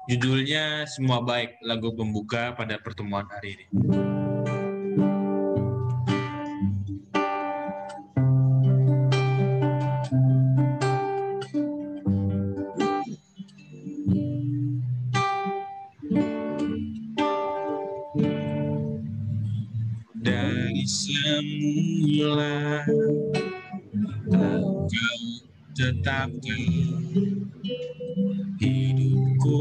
Judulnya Semua Baik, lagu pembuka pada pertemuan hari ini. Dari semula kau tetapkan hidupku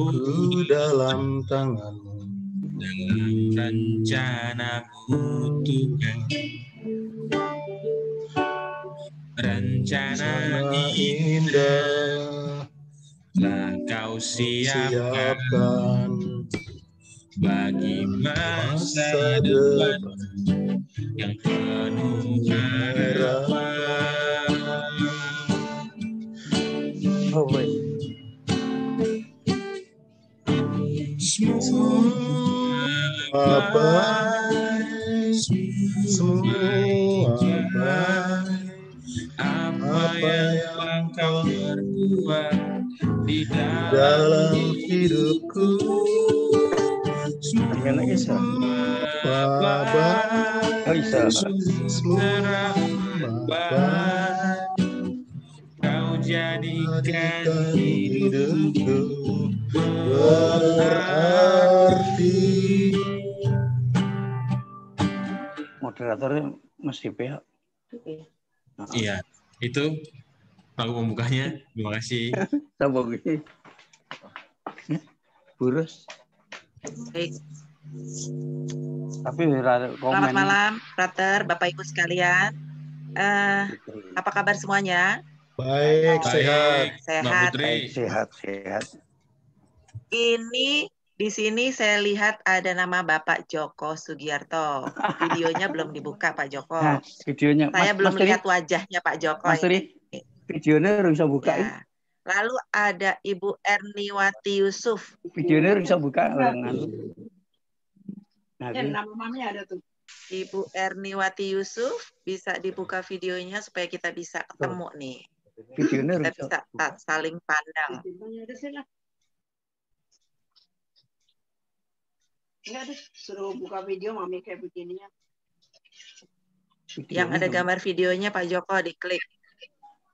dalam tanganmu, dalam rencanamu Tuhan. Rencana indah telah kau siapkan bagi masa depan yang penuh harapan. Semua baik, semua baik. Apa yang kau perbuat di dalam hidupku, semua baik, semua baik. Kau jadikan hidupku berarti. Moderatornya mesti pihak. Iya, itu lagu pembukanya. Terima kasih. Tambah gini. Burus. Baik. Tapi komen. Selamat malam, Frater, Bapak Ibu sekalian. Apa kabar semuanya? Baik, sehat. Sehat. Sehat. Ini di sini saya lihat ada nama Bapak Joko Sugiarto. Videonya belum dibuka, Pak Joko. Nah, videonya. Saya belum lihat wajahnya Pak Joko. Mas Turi, videonya harus bisa buka. Ya. Lalu ada Ibu Erniwati Yusuf. Videonya harus bisa buka. Nama mamanya ada tuh. Ibu Erniwati Yusuf, bisa dibuka videonya supaya kita bisa ketemu nih. Videonya kita bisa saling pandang. Enggak deh, suruh buka video mami kayak begini ya. Yang ada gambar videonya Pak Joko diklik.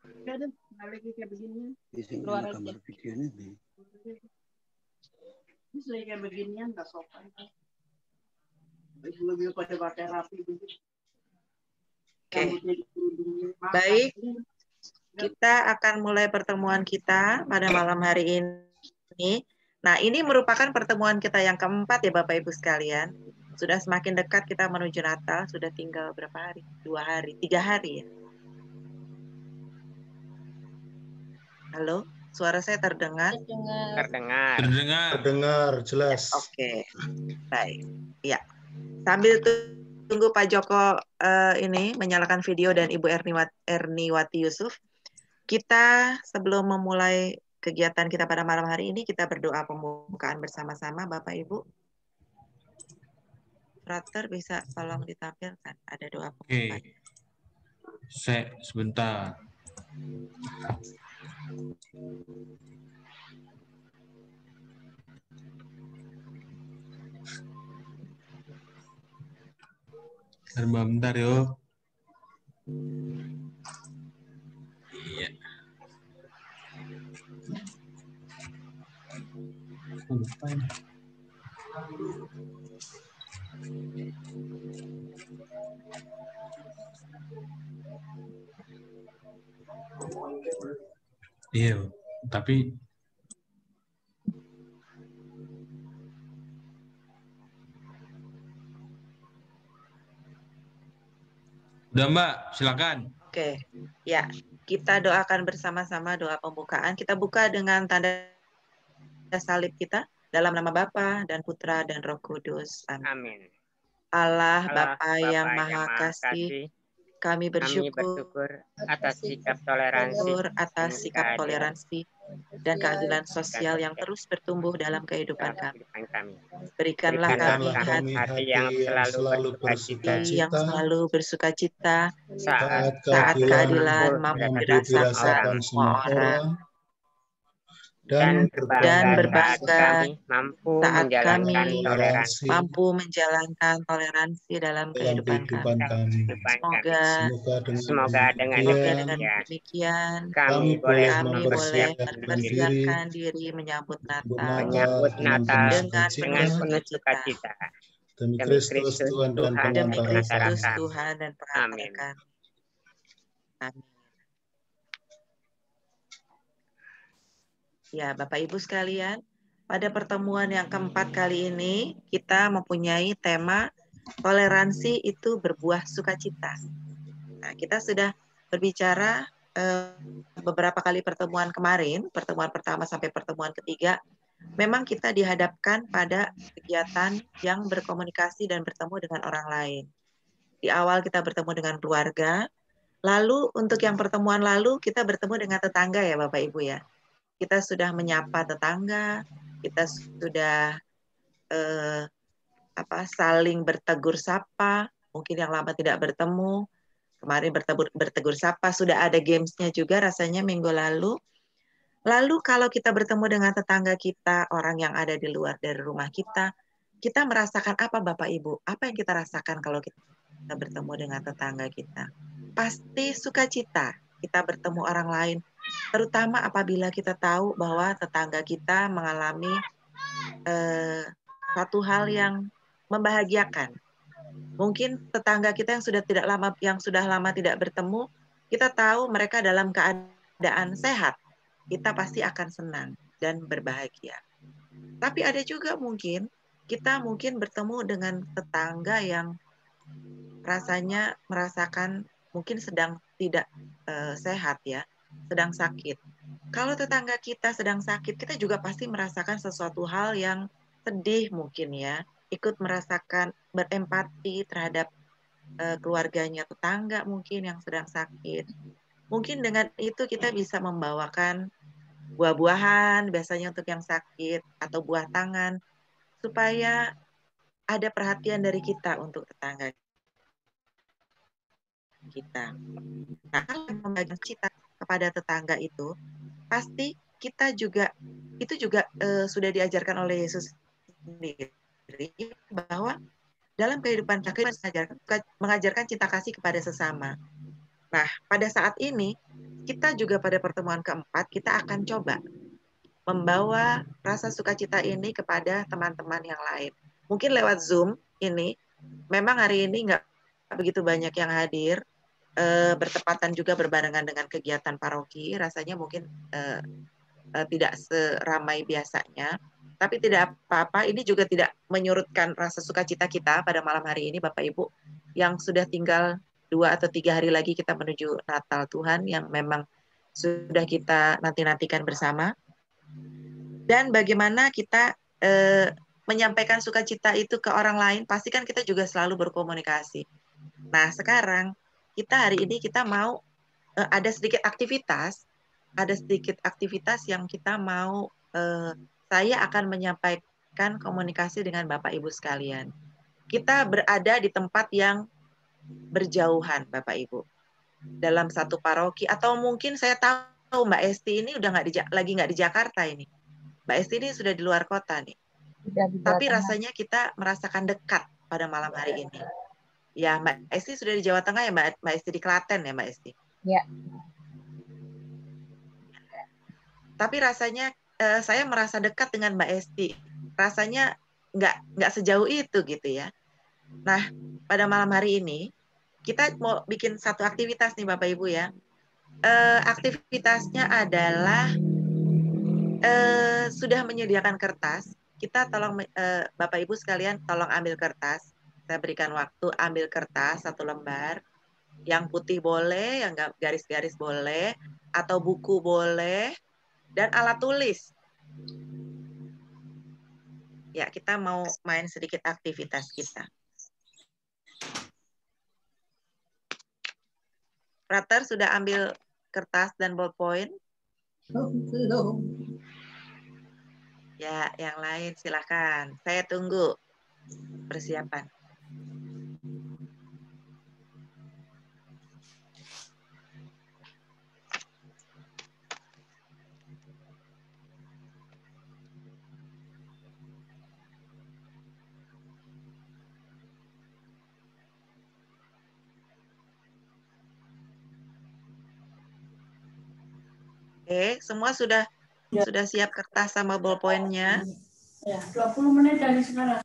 Enggak deh, lagi kayak begini. Di sini ada gambar videonya nih. Ini lagi kayak beginian nggak sopan. Lebih pada pakai rapi gitu. Oke. Baik. Kita akan mulai pertemuan kita pada malam hari ini. Nah, ini merupakan pertemuan kita yang keempat ya Bapak Ibu sekalian. Sudah semakin dekat kita menuju Natal, sudah tinggal berapa hari? 2 hari, 3 hari ya. Halo, suara saya terdengar? Terdengar jelas. Oke. Baik. Ya. Sambil tunggu Pak Joko ini menyalakan video dan Ibu Erniwati Yusuf, kita sebelum memulai kegiatan kita pada malam hari ini, kita berdoa pembukaan bersama-sama, Bapak Ibu. Frater bisa tolong ditampilkan, ada doa pembukaan. Oke. Sebentar. Bentar yo. Iya. Iya, tapi udah Mbak, silakan. Oke, ya, kita doakan bersama-sama doa pembukaan. Kita buka dengan tanda salib kita dalam nama Bapa dan Putra dan Roh Kudus. Amin. Allah Bapa yang Maha Kasih, kami bersyukur atas sikap toleransi dan keadilan sosial yang terus bertumbuh dalam kehidupan kami. Berikanlah kami hati yang selalu bersuka cita saat keadilan mampu dirasakan semua orang. dan dan berbangga saat berbangga kami mampu saat menjalankan kami toleransi mampu menjalankan toleransi dalam dalam kehidupan kehidupan kami. kami. Semoga Semoga dengan dengan demikian demikian kami kami boleh kami boleh mempersiapkan diri mempersiapkan diri menyambut Natal menyambut Natal dengan dengan penuh penuh sukacita. sukacita. Demi Demi Kristus Kristus Tuhan dan Tuhan Demi dan pengantara penantara Kristus kami. Tuhan dan pengantara Amin. kami. Amin. Ya, Bapak Ibu sekalian, pada pertemuan yang keempat kali ini kita mempunyai tema toleransi itu berbuah sukacita. Nah, kita sudah berbicara beberapa kali pertemuan kemarin, pertemuan pertama sampai pertemuan ketiga, memang kita dihadapkan pada kegiatan yang berkomunikasi dan bertemu dengan orang lain. Di awal kita bertemu dengan keluarga, lalu untuk yang pertemuan lalu kita bertemu dengan tetangga ya Bapak Ibu ya. Kita sudah menyapa tetangga, kita sudah saling bertegur sapa, mungkin yang lama tidak bertemu, kemarin bertegur sapa, sudah ada gamesnya juga rasanya minggu lalu. Lalu kalau kita bertemu dengan tetangga kita, orang yang ada di luar dari rumah kita merasakan apa Bapak Ibu? Apa yang kita rasakan kalau kita bertemu dengan tetangga kita? Pasti sukacita kita bertemu orang lain, terutama apabila kita tahu bahwa tetangga kita mengalami satu hal yang membahagiakan. Mungkin tetangga kita yang sudah lama tidak bertemu, kita tahu mereka dalam keadaan sehat, kita pasti akan senang dan berbahagia. Tapi ada juga kita mungkin bertemu dengan tetangga yang rasanya merasakan mungkin sedang tidak sehat ya, sedang sakit. Kalau tetangga kita sedang sakit, kita juga pasti merasakan sesuatu hal yang sedih mungkin ya, ikut merasakan berempati terhadap keluarganya tetangga mungkin yang sedang sakit. Mungkin dengan itu kita bisa membawakan buah-buahan biasanya untuk yang sakit atau buah tangan supaya ada perhatian dari kita untuk tetangga kita. Nah, kalau membagikan cita kepada tetangga itu, pasti kita juga sudah diajarkan oleh Yesus sendiri bahwa dalam kehidupan kita mengajarkan cinta kasih kepada sesama. Nah, pada saat ini kita juga pada pertemuan keempat kita akan coba membawa rasa sukacita ini kepada teman-teman yang lain. Mungkin lewat Zoom ini, memang hari ini nggak begitu banyak yang hadir, bertepatan juga berbarengan dengan kegiatan paroki, rasanya mungkin tidak seramai biasanya. Tapi tidak apa-apa, ini juga tidak menyurutkan rasa sukacita kita pada malam hari ini, Bapak Ibu, yang sudah tinggal 2 atau 3 hari lagi kita menuju Natal Tuhan, yang memang sudah kita nanti-nantikan bersama. Dan bagaimana kita menyampaikan sukacita itu ke orang lain, pastikan kita juga selalu berkomunikasi. Nah, sekarang hari ini kita mau ada sedikit aktivitas yang kita mau saya akan menyampaikan komunikasi dengan Bapak Ibu sekalian. Kita berada di tempat yang berjauhan, Bapak Ibu, dalam satu paroki, atau mungkin saya tahu Mbak Esti ini udah lagi nggak di Jakarta ini. Mbak Esti ini sudah di luar kota nih. Tapi rasanya kita merasakan dekat pada malam hari ini. Ya, Mbak Esti sudah di Jawa Tengah ya, Mbak Esti di Klaten ya, Mbak Esti? Ya. Tapi rasanya saya merasa dekat dengan Mbak Esti. Rasanya nggak sejauh itu gitu ya. Nah, pada malam hari ini kita mau bikin satu aktivitas nih Bapak Ibu ya. Aktivitasnya adalah sudah menyediakan kertas. Kita tolong Bapak Ibu sekalian tolong ambil kertas. Saya berikan waktu ambil kertas 1 lembar. Yang putih boleh, yang garis-garis boleh, atau buku boleh, dan alat tulis. Ya, kita mau main sedikit aktivitas kita. Frater sudah ambil kertas dan ballpoint? Belum. Ya, yang lain silakan. Saya tunggu persiapan. Oke, semua sudah siap kertas sama ballpoint-nya? Ya, 20 menit dari sekarang.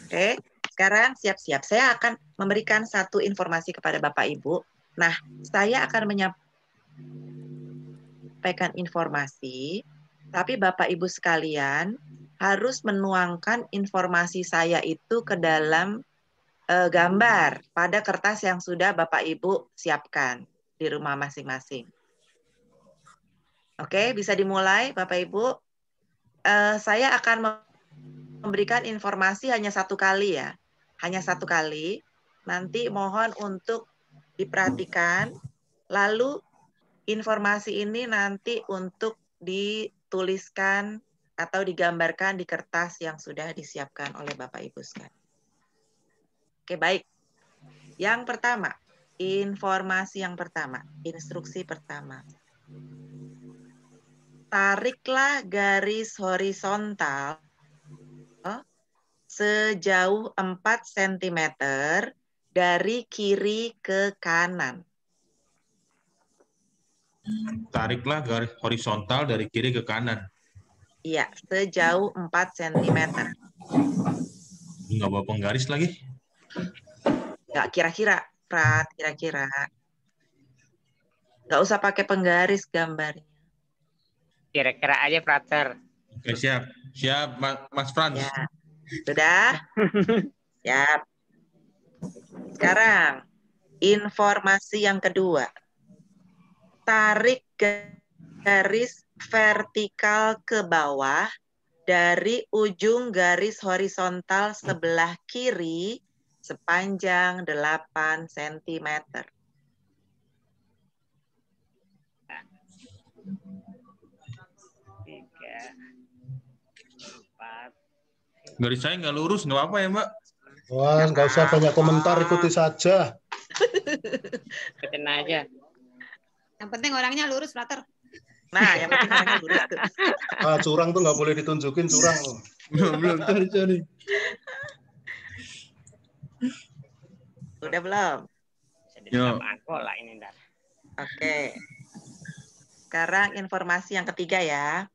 Oke, sekarang siap-siap. Saya akan memberikan satu informasi kepada Bapak Ibu. Nah, saya akan menyampaikan informasi, tapi Bapak Ibu sekalian harus menuangkan informasi saya itu ke dalam gambar pada kertas yang sudah Bapak Ibu siapkan di rumah masing-masing. Oke, bisa dimulai Bapak Ibu. Saya akan memberikan informasi hanya satu kali ya. Hanya satu kali. Nanti mohon untuk diperhatikan. Lalu informasi ini nanti untuk dituliskan atau digambarkan di kertas yang sudah disiapkan oleh Bapak Ibu sekalian. Oke, baik. Yang pertama, informasi yang pertama, instruksi pertama. Tariklah garis horizontal sejauh 4 cm dari kiri ke kanan. Tariklah garis horizontal dari kiri ke kanan. Iya, sejauh 4 cm. Nggak bawa penggaris lagi. Nggak kira-kira, Prat, kira-kira. Nggak usah pakai penggaris gambarnya. Kira-kira aja, Frater. Oke, siap. Siap, Mas Frans. Ya, sudah? Siap. Sekarang, informasi yang kedua. Tarik garis vertikal ke bawah dari ujung garis horizontal sebelah kiri sepanjang 8 cm. Tiga, empat. Garis saya nggak lurus, nggak apa-apa ya, Mbak? Wah, nggak usah banyak komentar, ikuti saja. Ikutin aja. Yang penting orangnya lurus, Frater. Nah, yang penting orangnya lurus tuh. Ah, curang tuh nggak boleh ditunjukin, curang. Belum, sorry. Udah belum? Bisa ditetap angkol lah ini, Dar. Oke. Sekarang informasi yang ketiga ya.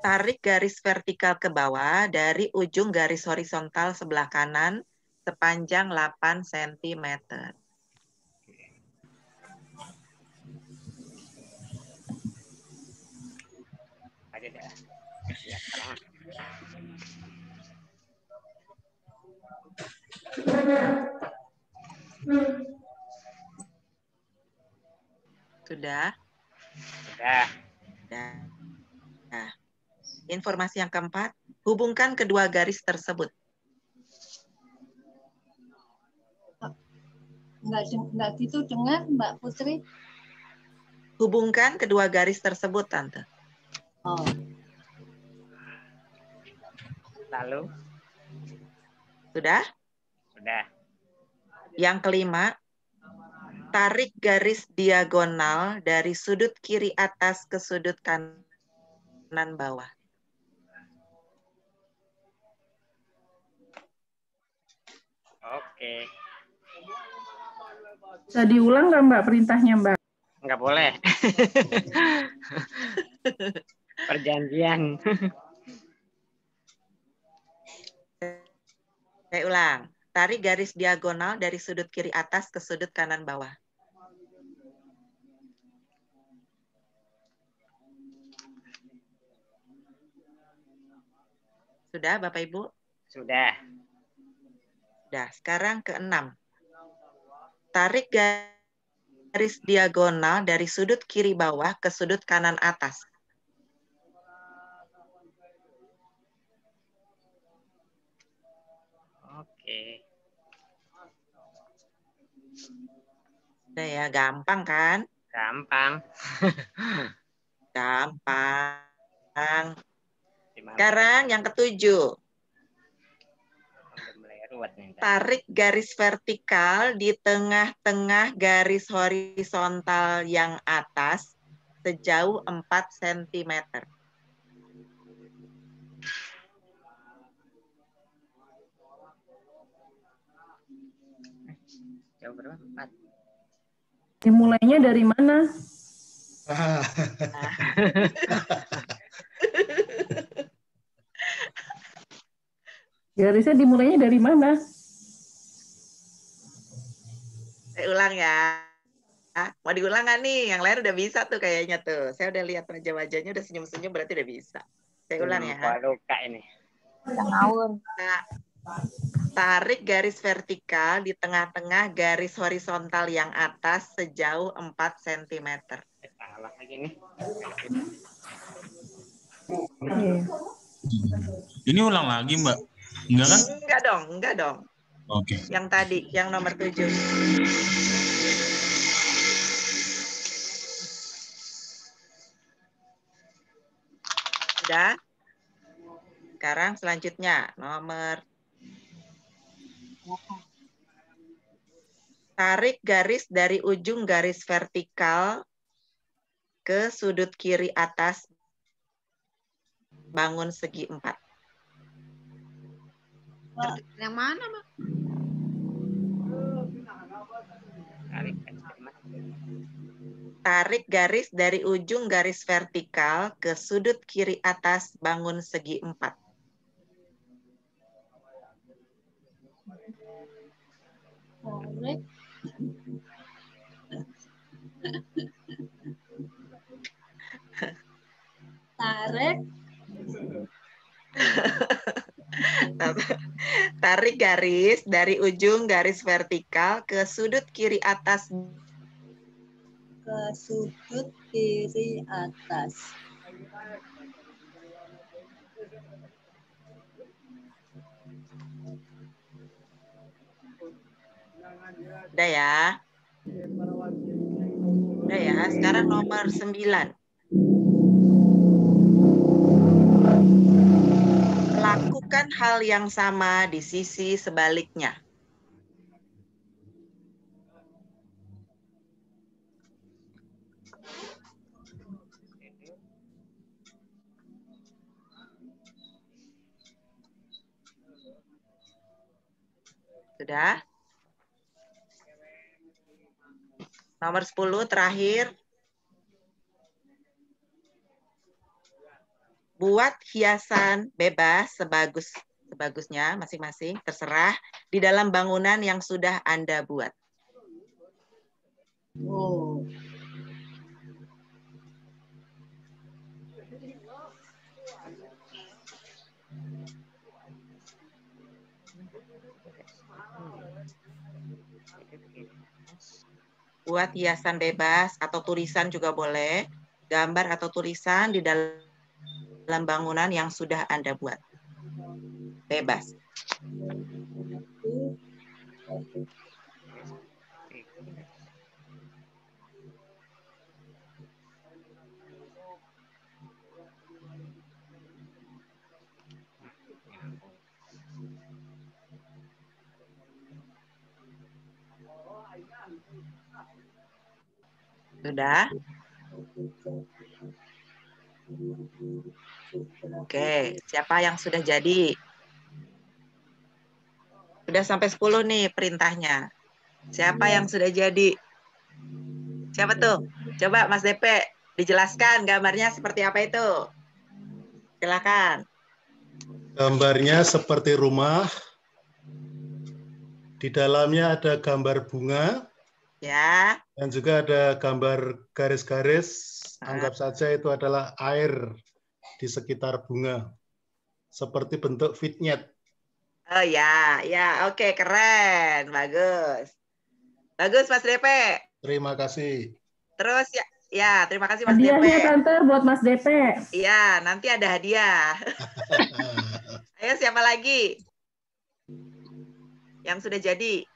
Tarik garis vertikal ke bawah dari ujung garis horizontal sebelah kanan sepanjang 8 cm. Aja dah. Siap, sekarang. Sudah? Sudah. Nah, informasi yang keempat, hubungkan kedua garis tersebut. Enggak gitu dengar, Mbak Putri. Hubungkan kedua garis tersebut, Tante. Oh. Lalu? Sudah? Sudah. Yang kelima, tarik garis diagonal dari sudut kiri atas ke sudut kanan bawah. Oke. Bisa diulang nggak Mbak perintahnya Mbak? Nggak boleh. Perjanjian. Saya ulang. Tarik garis diagonal dari sudut kiri atas ke sudut kanan bawah. Sudah, Bapak Ibu? Sudah. Sudah. Sekarang keenam. Tarik garis diagonal dari sudut kiri bawah ke sudut kanan atas. Oke. Udah ya, gampang kan? Gampang. Gampang. Sekarang yang ketujuh. Tarik garis vertikal di tengah-tengah garis horizontal yang atas sejauh 4 cm. Jauh berapa? 4. Dimulainya dari mana? Ah, Garisnya dimulainya dari mana? Saya ulang ya. Mau diulang nggak nih? Yang lain udah bisa tuh kayaknya tuh. Saya udah lihat wajah-wajahnya udah senyum-senyum berarti udah bisa. Saya ulang ya. Luka ini. Nah, tarik garis vertikal di tengah-tengah garis horizontal yang atas sejauh 4 cm. Salah lagi nih. Ini ulang lagi, Mbak? Enggak kan? Enggak dong. Oke. Yang tadi, yang nomor 7. Sudah? Sekarang selanjutnya, nomor. Tarik garis dari ujung garis vertikal ke sudut kiri atas, bangun segi 4. Yang mana, Mak? Tarik garis dari ujung garis vertikal ke sudut kiri atas, bangun segi 4. Tarik. Tarik. Tarik garis dari ujung garis vertikal ke sudut kiri atas. Ke sudut kiri atas. Udah ya? Udah ya, sekarang nomor 9. Lakukan hal yang sama di sisi sebaliknya. Sudah? Nomor 10 terakhir. Buat hiasan bebas sebagusnya masing-masing, terserah, di dalam bangunan yang sudah Anda buat. Oh. Buat hiasan bebas atau tulisan juga boleh, gambar atau tulisan di dalam bangunan yang sudah Anda buat. Bebas. Sudah? Oke, siapa yang sudah jadi? Sudah sampai 10 nih perintahnya. Siapa yang sudah jadi? Siapa tuh? Coba Mas DP, dijelaskan gambarnya seperti apa itu? Silakan. gambarnya seperti rumah. Di dalamnya ada gambar bunga. Ya. Dan juga ada gambar garis-garis. Anggap saja itu adalah air di sekitar bunga. Seperti bentuk vignette. Oh ya, ya, oke, keren, bagus, bagus Mas DP. Terima kasih. Terus ya, terima kasih Mas DP. Hadiahnya Tante buat Mas DP. Iya, nanti ada hadiah. Ayo siapa lagi yang sudah jadi?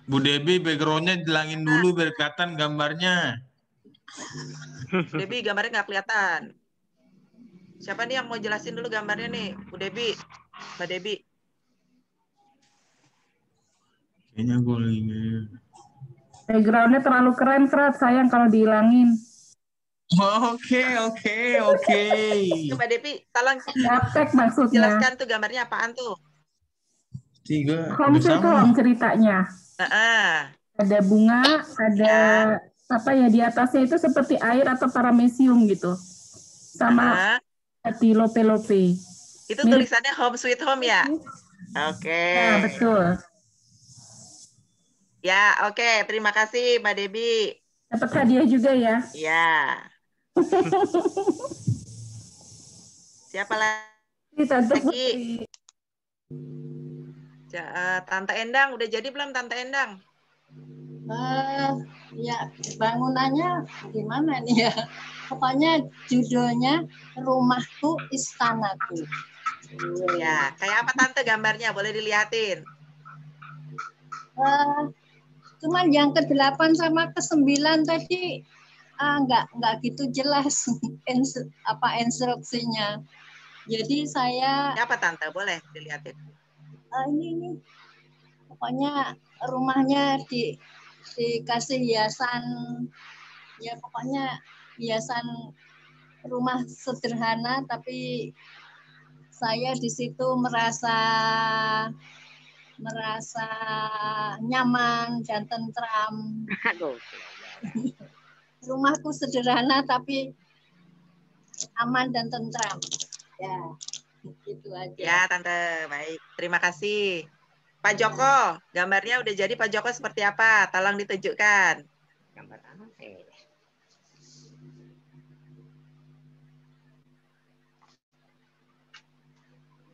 Bu Debi, background-nya dilangin dulu biar kelihatan gambarnya. Debi, gambarnya nggak kelihatan. Siapa nih yang mau jelasin dulu gambarnya nih? Bu Debi, Mbak Debi. Kayaknya gue lagi. Background-nya terlalu keren, Fred. Sayang kalau dihilangin. Oke. Mbak Devi, tolong Gaptek maksudnya. jelaskan tuh gambarnya apaan tuh? 3 Home udah sweet sama. home ceritanya. Ada bunga, ada apa ya di atasnya itu seperti air atau paramecium gitu. Sama hati lope-lope. Itu tulisannya Home Sweet Home ya? Oke. Ya, betul. Ya, oke. Terima kasih Mbak Debbie. Dapat hadiah juga ya? Ya. Siapa lagi? Tante Putri. Tante Endang, udah jadi belum Tante Endang? Ya, bangunannya gimana nih ya? Pokoknya judulnya Rumahku Istanaku. Ya, kayak apa Tante gambarnya? Boleh dilihatin. Cuman yang ke-8 sama ke-9 tadi nggak gitu jelas instruksinya. Jadi saya apa Tante? Boleh dilihatin. Ini pokoknya rumahnya dikasih hiasan, ya pokoknya hiasan rumah sederhana, tapi saya di situ merasa nyaman dan tentram. Rumahku sederhana tapi aman dan tentram. Ya, gitu aja. Ya, Tante. Baik, terima kasih. Pak Joko, gambarnya udah jadi Pak Joko seperti apa? Tolong ditunjukkan. Gambar apa ini?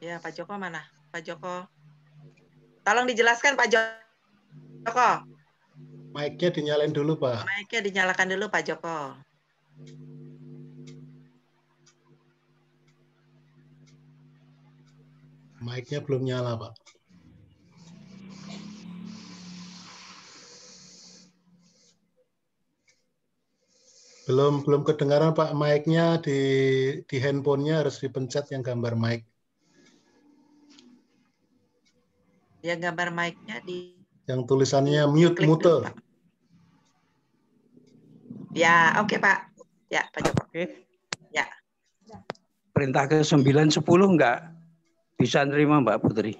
Ya, Pak Joko mana? Pak Joko. Tolong dijelaskan Pak Joko. Mic-nya dinyalain dulu, Pak. Mic-nya dinyalakan dulu Pak Joko. Mic-nya belum nyala, Pak. Belum kedengaran, Pak. Mic-nya di handphonenya harus dipencet yang gambar mic. Ya, gambar mic-nya yang tulisannya mute mute. Ya, oke Pak. Ya, Pak Joko. Oke. Ya. Perintah ke 9, 10 enggak bisa nerima Mbak Putri.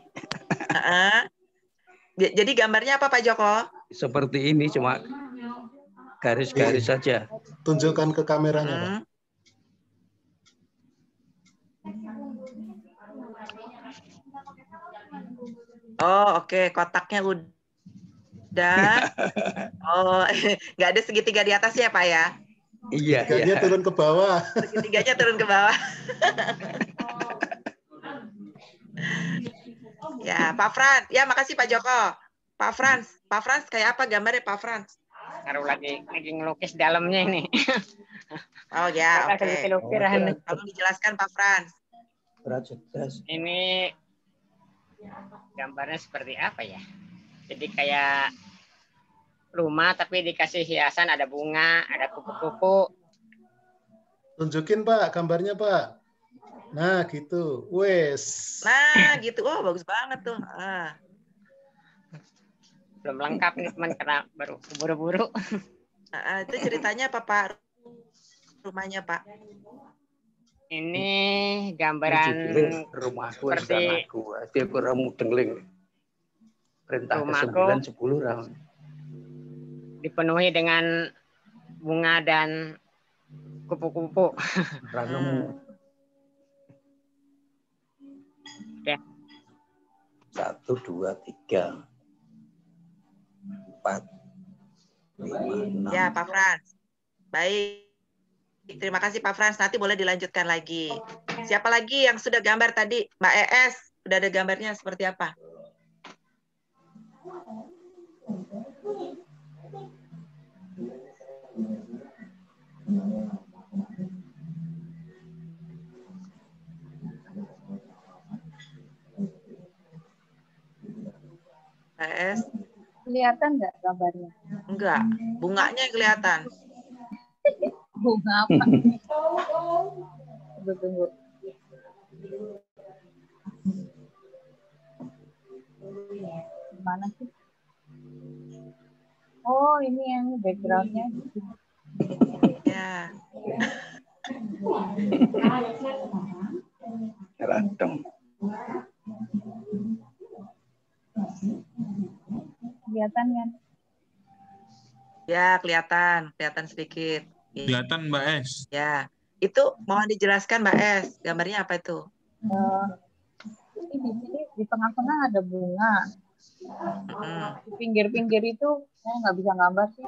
Jadi gambarnya apa Pak Joko? Seperti ini, cuma garis-garis saja. Tunjukkan ke kameranya, Pak. Oh, oke. Kotaknya udah. Oh, nggak ada segitiga di atas ya Pak ya? Iya. Segitiganya turun ke bawah. Segitiganya turun ke bawah. Ya, Pak Frans. Ya, makasih Pak Joko. Pak Frans kayak apa gambarnya Pak Frans? Baru lagi ngelukis dalamnya ini. Oh ya, oke. Tolong dijelaskan Pak Frans. Ini gambarnya seperti apa ya? Jadi kayak rumah tapi dikasih hiasan, ada bunga, ada kupu-kupu. Tunjukin Pak gambarnya Pak. Nah gitu, wes. Nah gitu, oh bagus banget tuh. Belum lengkap nih teman karena baru buru-buru. Itu ceritanya apa Pak? Rumahnya Pak? Ini gambaran rumahku seperti aku. Dia kurang dengling. Perintah rumahku ke 9, 10 round. Dipenuhi dengan bunga dan kupu-kupu. Ranum. Ya. 1, 2, 3, 4, 5, 6. Ya Pak Frans. Baik. Terima kasih Pak Frans. Nanti boleh dilanjutkan lagi. Siapa lagi yang sudah gambar tadi? Mbak ES. Sudah ada gambarnya seperti apa? ES. Kelihatan nggak gambarnya? Enggak. Bunganya yang kelihatan. Bunga apa? Tunggu. Mana sih? Oh, ini yang backgroundnya. Ya. Random. kelihatan kan? Ya, kelihatan sedikit. Kelihatan Mbak Es. Ya, itu mohon dijelaskan Mbak Es, gambarnya apa itu? Ini di sini di tengah-tengah ada bunga. Di pinggir-pinggir itu saya nggak bisa gambar sih.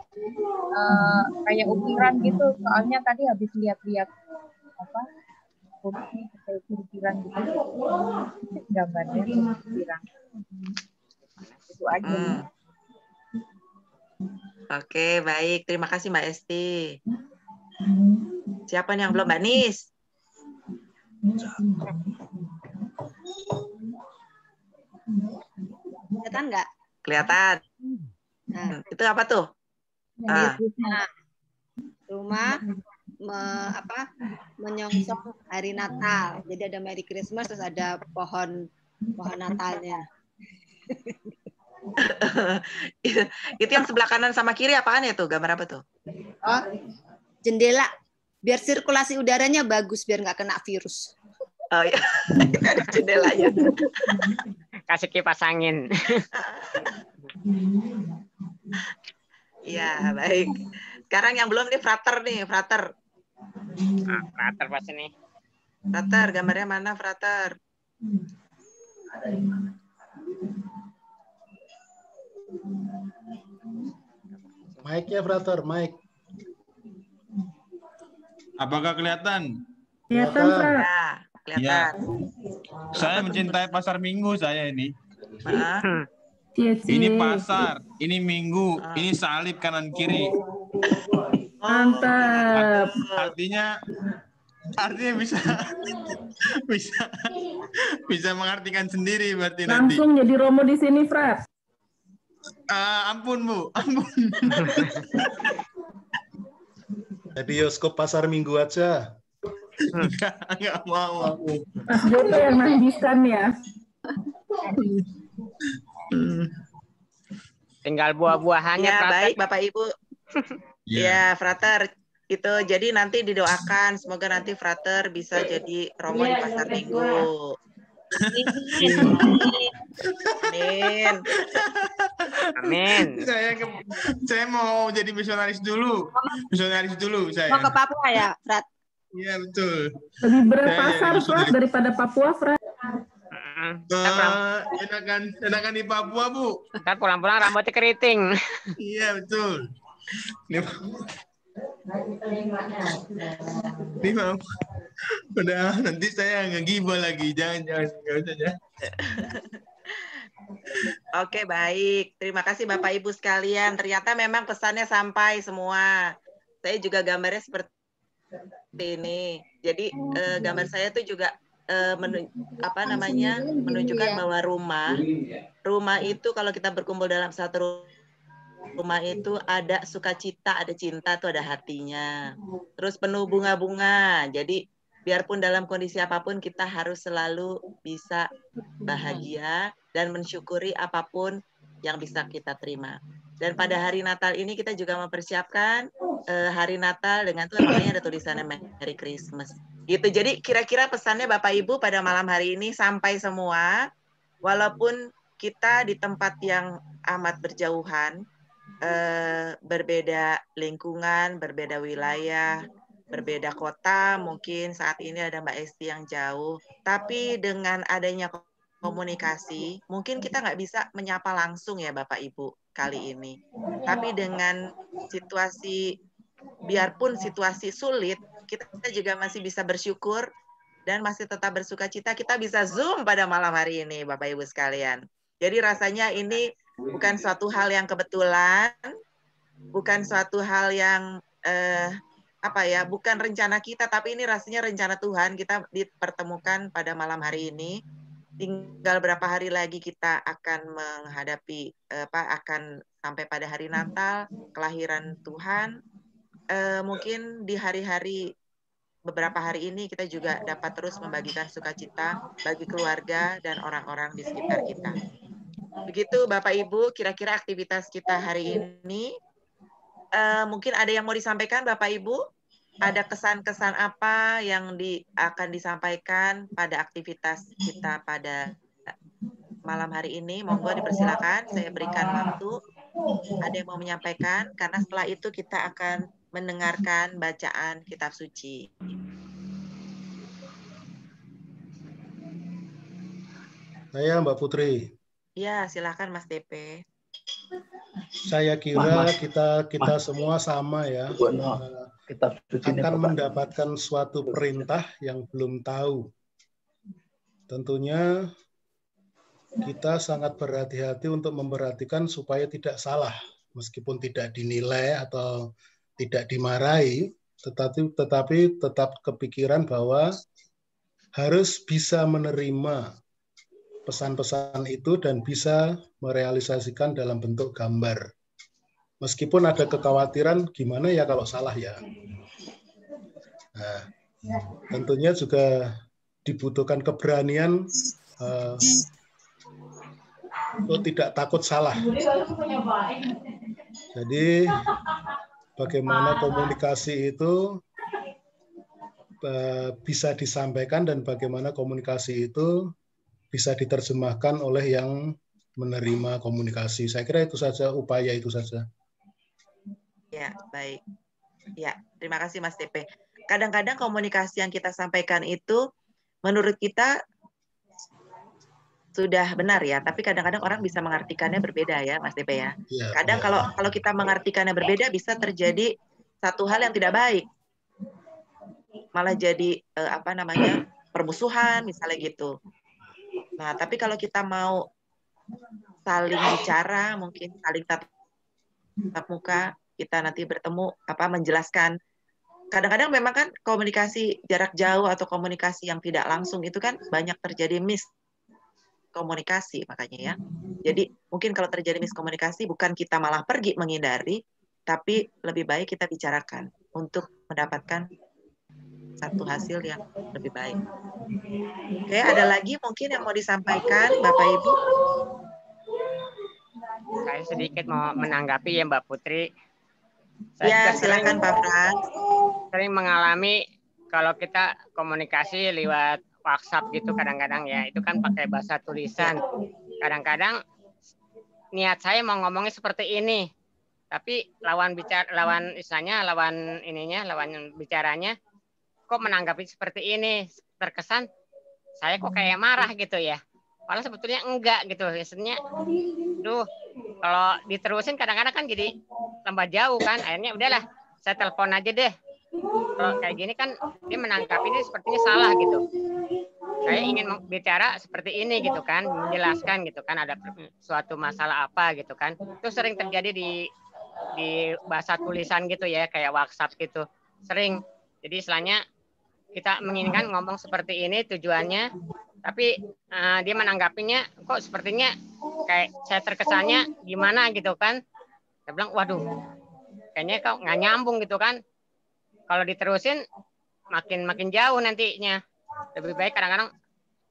Kayak ukiran gitu. Soalnya tadi habis lihat-lihat apa? Ini kayak ukiran gitu. Gambarnya ukiran. Itu aja. Oke, baik. Terima kasih Mbak Esti. Siapa yang belum? Mbak Nis? Kelihatan nggak? Kelihatan. Itu apa tuh? Rumah menyongsong hari Natal. Jadi ada Merry Christmas, terus ada pohon Natalnya. Itu yang sebelah kanan sama kiri apaan ya tuh? Gambar apa tuh? Oh, jendela. Biar sirkulasi udaranya bagus, biar nggak kena virus. Oh iya, ada jendelanya. Kasih kipas angin. Iya, baik. Sekarang yang belum nih, frater nih, frater. Frater pas ini. Frater, gambarnya mana frater? Mic-nya frater, mic. Apakah kelihatan? Kelihatan, Frat. Ya, kelihatan. Ya. Saya mencintai pasar Minggu saya ini. Ini pasar, ini Minggu, ini salib kanan kiri. Mantap. Artinya bisa mengartikan sendiri berarti nanti. Langsung jadi Romo di sini, Frat. Ampun Bu, ampun. Di bioskop pasar Minggu aja. Enggak mau aku. Mas Joko yang najiskan ya. Tinggal buah-buahannya. Ya, frater. baik Bapak Ibu. Ya, frater. Itu jadi nanti didoakan semoga nanti frater bisa jadi Romo di pasar Minggu. Amin. Amin. Saya mau jadi misionaris dulu. Misionaris dulu saya. Mau ke Papua ya, Frat? Iya, betul. Lebih berat pasar, Frat, daripada Papua, Frat. Enakan di Papua, Bu. Ntar pulang-pulang rambutnya keriting. Iya, betul. Ini mau. Udah, nanti saya ngegibah lagi. Jangan. Oke, baik. Terima kasih Bapak Ibu sekalian. Ternyata memang pesannya sampai semua. Saya juga gambarnya seperti ini. Jadi gambar saya tuh juga menunjukkan bahwa rumah itu kalau kita berkumpul dalam satu rumah itu ada sukacita, ada cinta, tuh ada hatinya. Terus penuh bunga-bunga. Jadi biarpun dalam kondisi apapun kita harus selalu bisa bahagia dan mensyukuri apapun yang bisa kita terima. Dan pada hari Natal ini kita juga mempersiapkan hari Natal dengan tuh namanya ada tulisannya Merry Christmas. Gitu. Jadi kira-kira pesannya Bapak Ibu pada malam hari ini sampai semua, walaupun kita di tempat yang amat berjauhan, berbeda lingkungan, berbeda wilayah, berbeda kota, mungkin saat ini ada Mbak Esti yang jauh, tapi dengan adanya komunikasi, mungkin kita nggak bisa menyapa langsung ya Bapak Ibu kali ini. Tapi dengan situasi, biarpun situasi sulit, kita juga masih bisa bersyukur dan masih tetap bersuka cita, kita bisa Zoom pada malam hari ini Bapak Ibu sekalian. Jadi rasanya ini bukan suatu hal yang kebetulan, bukan suatu hal yang bukan rencana kita, tapi ini rasanya rencana Tuhan. Kita dipertemukan pada malam hari ini. Tinggal berapa hari lagi kita akan menghadapi akan sampai pada hari Natal, kelahiran Tuhan. Mungkin di hari-hari beberapa hari ini kita juga dapat terus membagikan sukacita bagi keluarga dan orang-orang di sekitar kita. Begitu Bapak Ibu, kira-kira aktivitas kita hari ini. Mungkin ada yang mau disampaikan Bapak Ibu? Ada kesan-kesan apa yang akan disampaikan pada aktivitas kita pada malam hari ini? Monggo dipersilakan, saya berikan waktu. Ada yang mau menyampaikan? Karena setelah itu kita akan mendengarkan bacaan kitab suci. Saya Mbak Putri. Ya, silakan Mas DP. Saya kira kita semua sama ya, akan mendapatkan suatu perintah yang belum tahu. Tentunya kita sangat berhati-hati untuk memperhatikan supaya tidak salah, meskipun tidak dinilai atau tidak dimarahi, tetapi tetap kepikiran bahwa harus bisa menerima pesan-pesan itu dan bisa merealisasikan dalam bentuk gambar. Meskipun ada kekhawatiran gimana ya kalau salah ya. Nah, tentunya juga dibutuhkan keberanian untuk tidak takut salah. Jadi bagaimana komunikasi itu bisa disampaikan dan bagaimana komunikasi itu bisa diterjemahkan oleh yang menerima komunikasi. Saya kira itu saja, upaya itu saja. Ya, baik. Ya, terima kasih Mas DP. Kadang-kadang komunikasi yang kita sampaikan itu menurut kita sudah benar ya, tapi kadang-kadang orang bisa mengartikannya berbeda ya, Mas DP ya. Kadang kalau kita mengartikannya berbeda bisa terjadi satu hal yang tidak baik. Malah jadi permusuhan misalnya gitu. Nah, tapi kalau kita mau saling bicara, mungkin saling tatap muka, kita nanti bertemu menjelaskan. Kadang-kadang memang kan komunikasi jarak jauh atau komunikasi yang tidak langsung itu kan banyak terjadi miskomunikasi makanya ya. Jadi mungkin kalau terjadi miskomunikasi bukan kita malah pergi menghindari, tapi lebih baik kita bicarakan untuk mendapatkan satu hasil yang lebih baik. Oke, ada lagi mungkin yang mau disampaikan Bapak Ibu? Saya sedikit mau menanggapi ya Mbak Putri. Ya, silakan Pak Frans. Sering mengalami kalau kita komunikasi lewat WhatsApp gitu kadang-kadang ya, itu kan pakai bahasa tulisan. Kadang-kadang niat saya mau ngomongnya seperti ini, tapi lawan bicaranya kok menanggapi seperti ini, terkesan saya kok kayak marah gitu ya. Padahal sebetulnya enggak gitu. Biasanya, kalau diterusin kadang-kadang kan jadi tambah jauh kan. Akhirnya udahlah, saya telepon aja deh. Kalau kayak gini kan dia menangkap ini sepertinya salah gitu. Saya ingin bicara seperti ini gitu kan, menjelaskan gitu kan ada suatu masalah apa gitu kan. Itu sering terjadi di bahasa tulisan gitu ya, kayak WhatsApp gitu. Sering. Jadi istilahnya kita menginginkan ngomong seperti ini tujuannya, tapi dia menanggapinya kok sepertinya kayak saya terkesannya gimana gitu kan. Saya bilang, waduh, kayaknya kok nggak nyambung gitu kan. Kalau diterusin makin jauh nantinya. Lebih baik kadang-kadang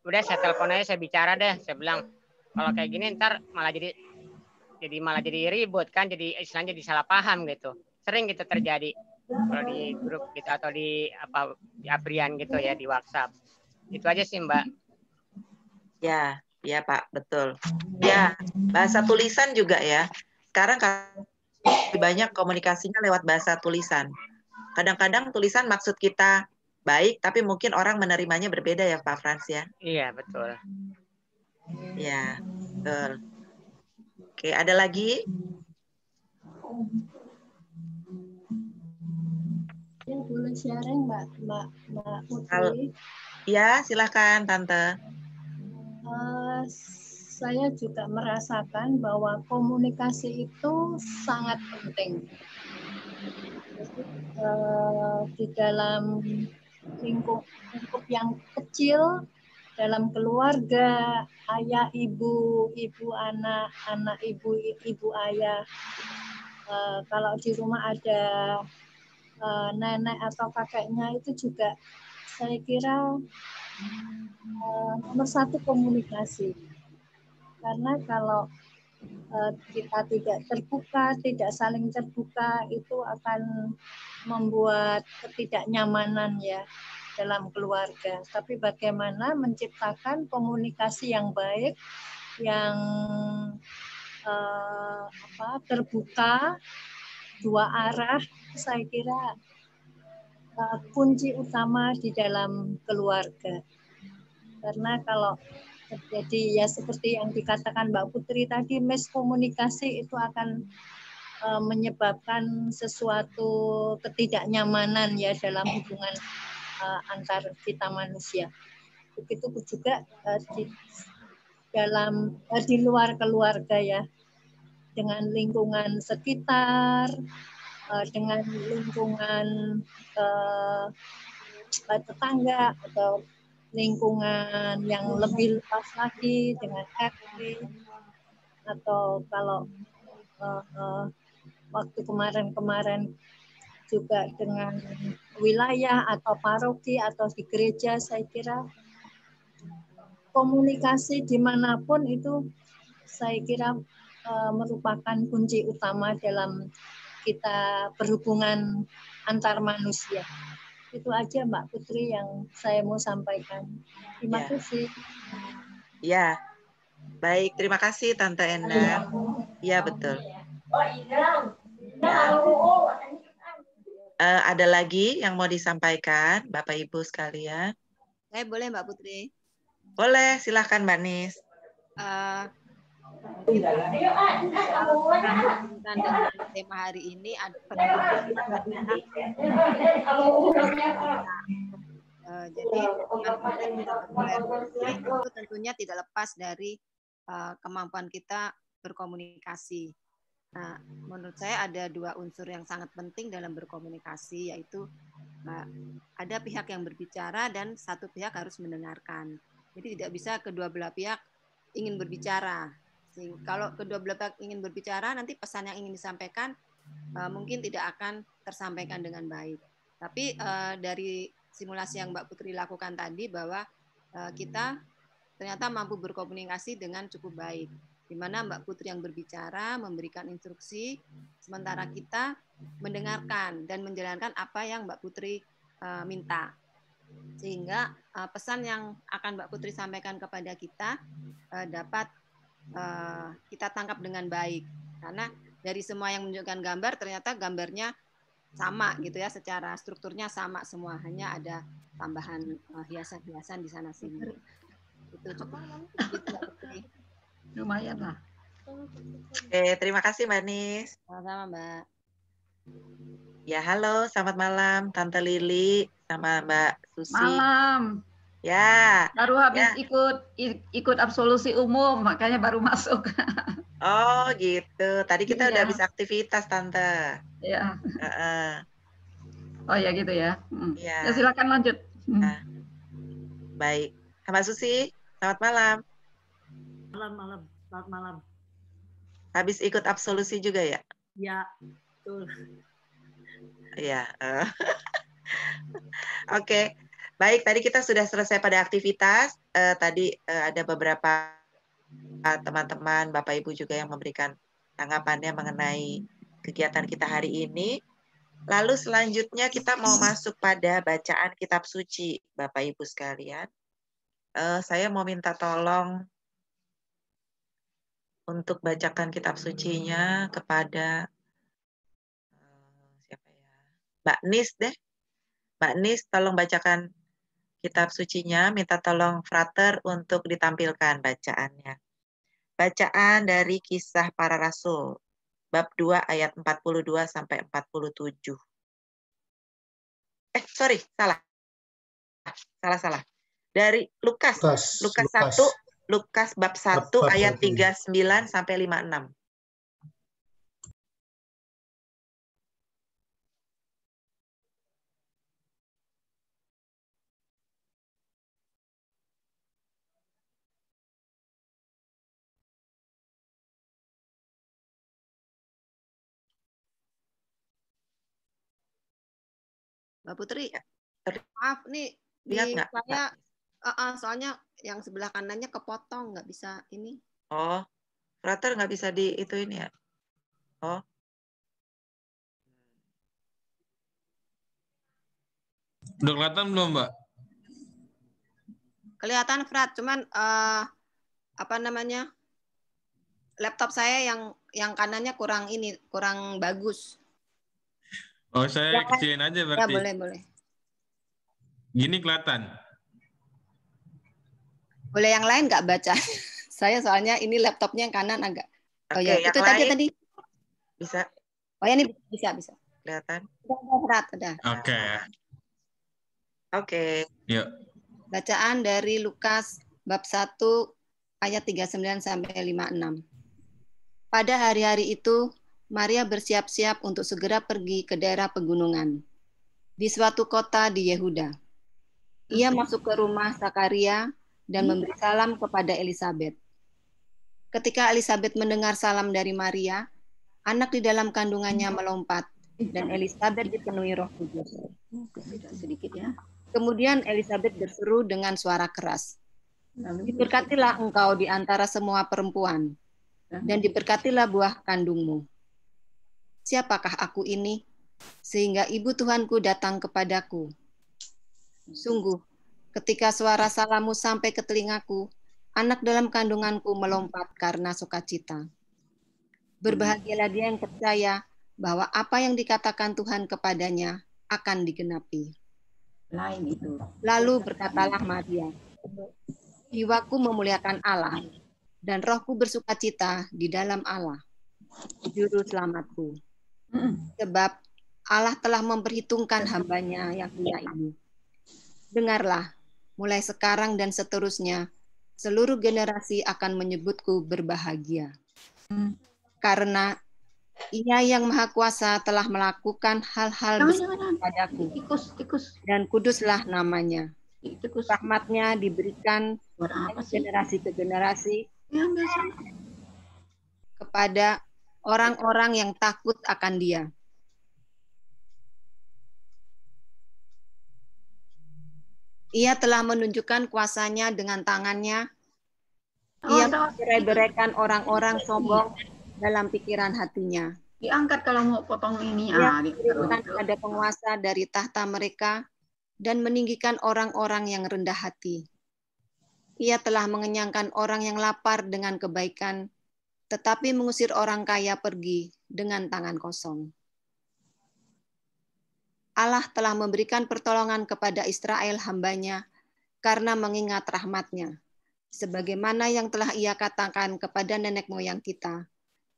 udah saya telepon aja, saya bicara deh. Saya bilang, kalau kayak gini ntar malah jadi ribut kan, jadi istilahnya jadi salah paham gitu. Sering gitu terjadi. Kalau di grup gitu atau di aprian gitu ya di WhatsApp. Itu aja sih Mbak. Ya, ya Pak, betul. Ya, bahasa tulisan juga ya. Sekarang banyak komunikasinya lewat bahasa tulisan. Kadang-kadang tulisan maksud kita baik, tapi mungkin orang menerimanya berbeda ya Pak Frans ya. Iya, betul. Ya, betul. Oke, ada lagi? Ya, boleh sharing Mbak Putri. Ya, silakan Tante. Saya juga merasakan bahwa komunikasi itu sangat penting. Jadi, di dalam lingkup yang kecil, dalam keluarga, ayah, ibu anak, anak ibu ayah. Kalau di rumah ada nenek atau kakeknya itu juga saya kira nomor satu komunikasi. Karena kalau kita tidak terbuka, tidak saling terbuka, itu akan membuat ketidaknyamanan ya dalam keluarga. Tapi bagaimana menciptakan komunikasi yang baik, yang terbuka, dua arah, saya kira kunci utama di dalam keluarga. Karena kalau terjadi ya seperti yang dikatakan Mbak Putri tadi, miskomunikasi itu akan menyebabkan sesuatu ketidaknyamanan ya dalam hubungan antar kita manusia. Begitu juga di luar keluarga ya, dengan lingkungan sekitar, dengan lingkungan tetangga atau lingkungan yang lebih luas lagi dengan RT, atau kalau waktu kemarin-kemarin juga dengan wilayah atau paroki atau di gereja, saya kira komunikasi dimanapun itu saya kira merupakan kunci utama dalam kita berhubungan antar manusia. Itu aja Mbak Putri yang saya mau sampaikan. Terima kasih. Ya, baik. Terima kasih Tante Enda. Ya, betul. Ada lagi yang mau disampaikan, Bapak Ibu sekalian? Saya boleh Mbak Putri? Boleh, silahkan Mbak Nis. Dengan tema hari ini ada jadi itu tentunya tidak lepas dari kemampuan kita berkomunikasi. Nah, menurut saya ada dua unsur yang sangat penting dalam berkomunikasi, yaitu ada pihak yang berbicara dan satu pihak harus mendengarkan. Jadi tidak bisa kedua belah pihak ingin berbicara. Kalau kedua belah pihak ingin berbicara, nanti pesan yang ingin disampaikan mungkin tidak akan tersampaikan dengan baik. Tapi dari simulasi yang Mbak Putri lakukan tadi, bahwa kita ternyata mampu berkomunikasi dengan cukup baik. Di mana Mbak Putri yang berbicara, memberikan instruksi, sementara kita mendengarkan dan menjalankan apa yang Mbak Putri minta. Sehingga pesan yang akan Mbak Putri sampaikan kepada kita dapat kita tangkap dengan baik. Karena dari semua yang menunjukkan gambar, ternyata gambarnya sama gitu ya, secara strukturnya sama semua, hanya ada tambahan hiasan-hiasan di sana sini. Itu cukup. Lumayan lah. Oke, terima kasih Mbak Nis. Sama-sama Mbak. Ya, halo, selamat malam Tante Lili sama Mbak Susi. Malam. Ya. Baru habis ikut absolusi umum, makanya baru masuk. Oh gitu. Tadi kita udah habis aktivitas Tante. Ya. Oh ya gitu ya. Ya. Ya silakan lanjut. Baik. Mbak Susi, selamat malam. Malam. Selamat malam. Habis ikut absolusi juga ya? Ya, betul. Iya. Oke. Baik, tadi kita sudah selesai pada aktivitas. Tadi ada beberapa teman-teman, Bapak Ibu juga yang memberikan tanggapannya mengenai kegiatan kita hari ini. Lalu selanjutnya kita mau masuk pada bacaan kitab suci, Bapak Ibu sekalian. Saya mau minta tolong untuk bacakan kitab sucinya kepada siapa ya? Mbak Nis deh. Mbak Nis tolong bacakan kitab sucinya, minta tolong Frater untuk ditampilkan bacaannya. Bacaan dari Kisah Para Rasul, bab 2 ayat 42 sampai 47. Salah. Dari Lukas 1, Lukas bab 1 ayat 39 sampai 56. Mbak Putri, maaf nih, di saya soalnya yang sebelah kanannya kepotong, nggak bisa ini. Oh, Frater nggak bisa di itu ini ya? Oh. Udah kelihatan belum, Mbak? Kelihatan, Frat, cuman apa namanya? laptop saya yang kanannya kurang bagus. Oh, saya Silakan. kecilin aja Ya, berarti. boleh. Gini kelihatan. Boleh yang lain nggak baca? Saya soalnya ini laptopnya yang kanan agak. Oh Oke, ya, yang itu lain tadi. bisa Oh ya, ini bisa. kelihatan. Udah. Oke. Yuk. Bacaan dari Lukas bab 1 ayat 39 sampai 56. Pada hari-hari itu, Maria bersiap-siap untuk segera pergi ke daerah pegunungan, di suatu kota di Yehuda. Ia masuk ke rumah Zakaria dan memberi salam kepada Elisabet. Ketika Elisabet mendengar salam dari Maria, anak di dalam kandungannya melompat, dan Elisabet dipenuhi Roh Kudus. Sedikit ya. Kemudian Elisabet berseru dengan suara keras, "Diberkatilah engkau di antara semua perempuan, dan diberkatilah buah kandungmu. Siapakah aku ini, sehingga ibu Tuhanku datang kepadaku? Sungguh, ketika suara salammu sampai ke telingaku, anak dalam kandunganku melompat karena sukacita. Berbahagialah dia yang percaya bahwa apa yang dikatakan Tuhan kepadanya akan digenapi." Lain itu. Lalu berkatalah Maria, "Jiwaku memuliakan Allah, dan rohku bersukacita di dalam Allah, Juru Selamatku. Sebab Allah telah memperhitungkan hambanya yang hina ini. Dengarlah, mulai sekarang dan seterusnya, seluruh generasi akan menyebutku berbahagia. Karena Ia yang Maha Kuasa telah melakukan hal-hal besar padaku, dan kuduslah namanya. Rahmat-Nya diberikan generasi ke generasi kepada orang-orang yang takut akan Dia." Ia telah menunjukkan kuasa-Nya dengan tangannya. Ia mencerai-beraikan orang-orang sombong dalam pikiran hatinya. Diangkat kalau mau potong ini. Ia menurunkan pada penguasa dari tahta mereka dan meninggikan orang-orang yang rendah hati. Ia telah mengenyangkan orang yang lapar dengan kebaikan, tetapi mengusir orang kaya pergi dengan tangan kosong. Allah telah memberikan pertolongan kepada Israel hamba-Nya karena mengingat rahmat-Nya, sebagaimana yang telah Ia katakan kepada nenek moyang kita,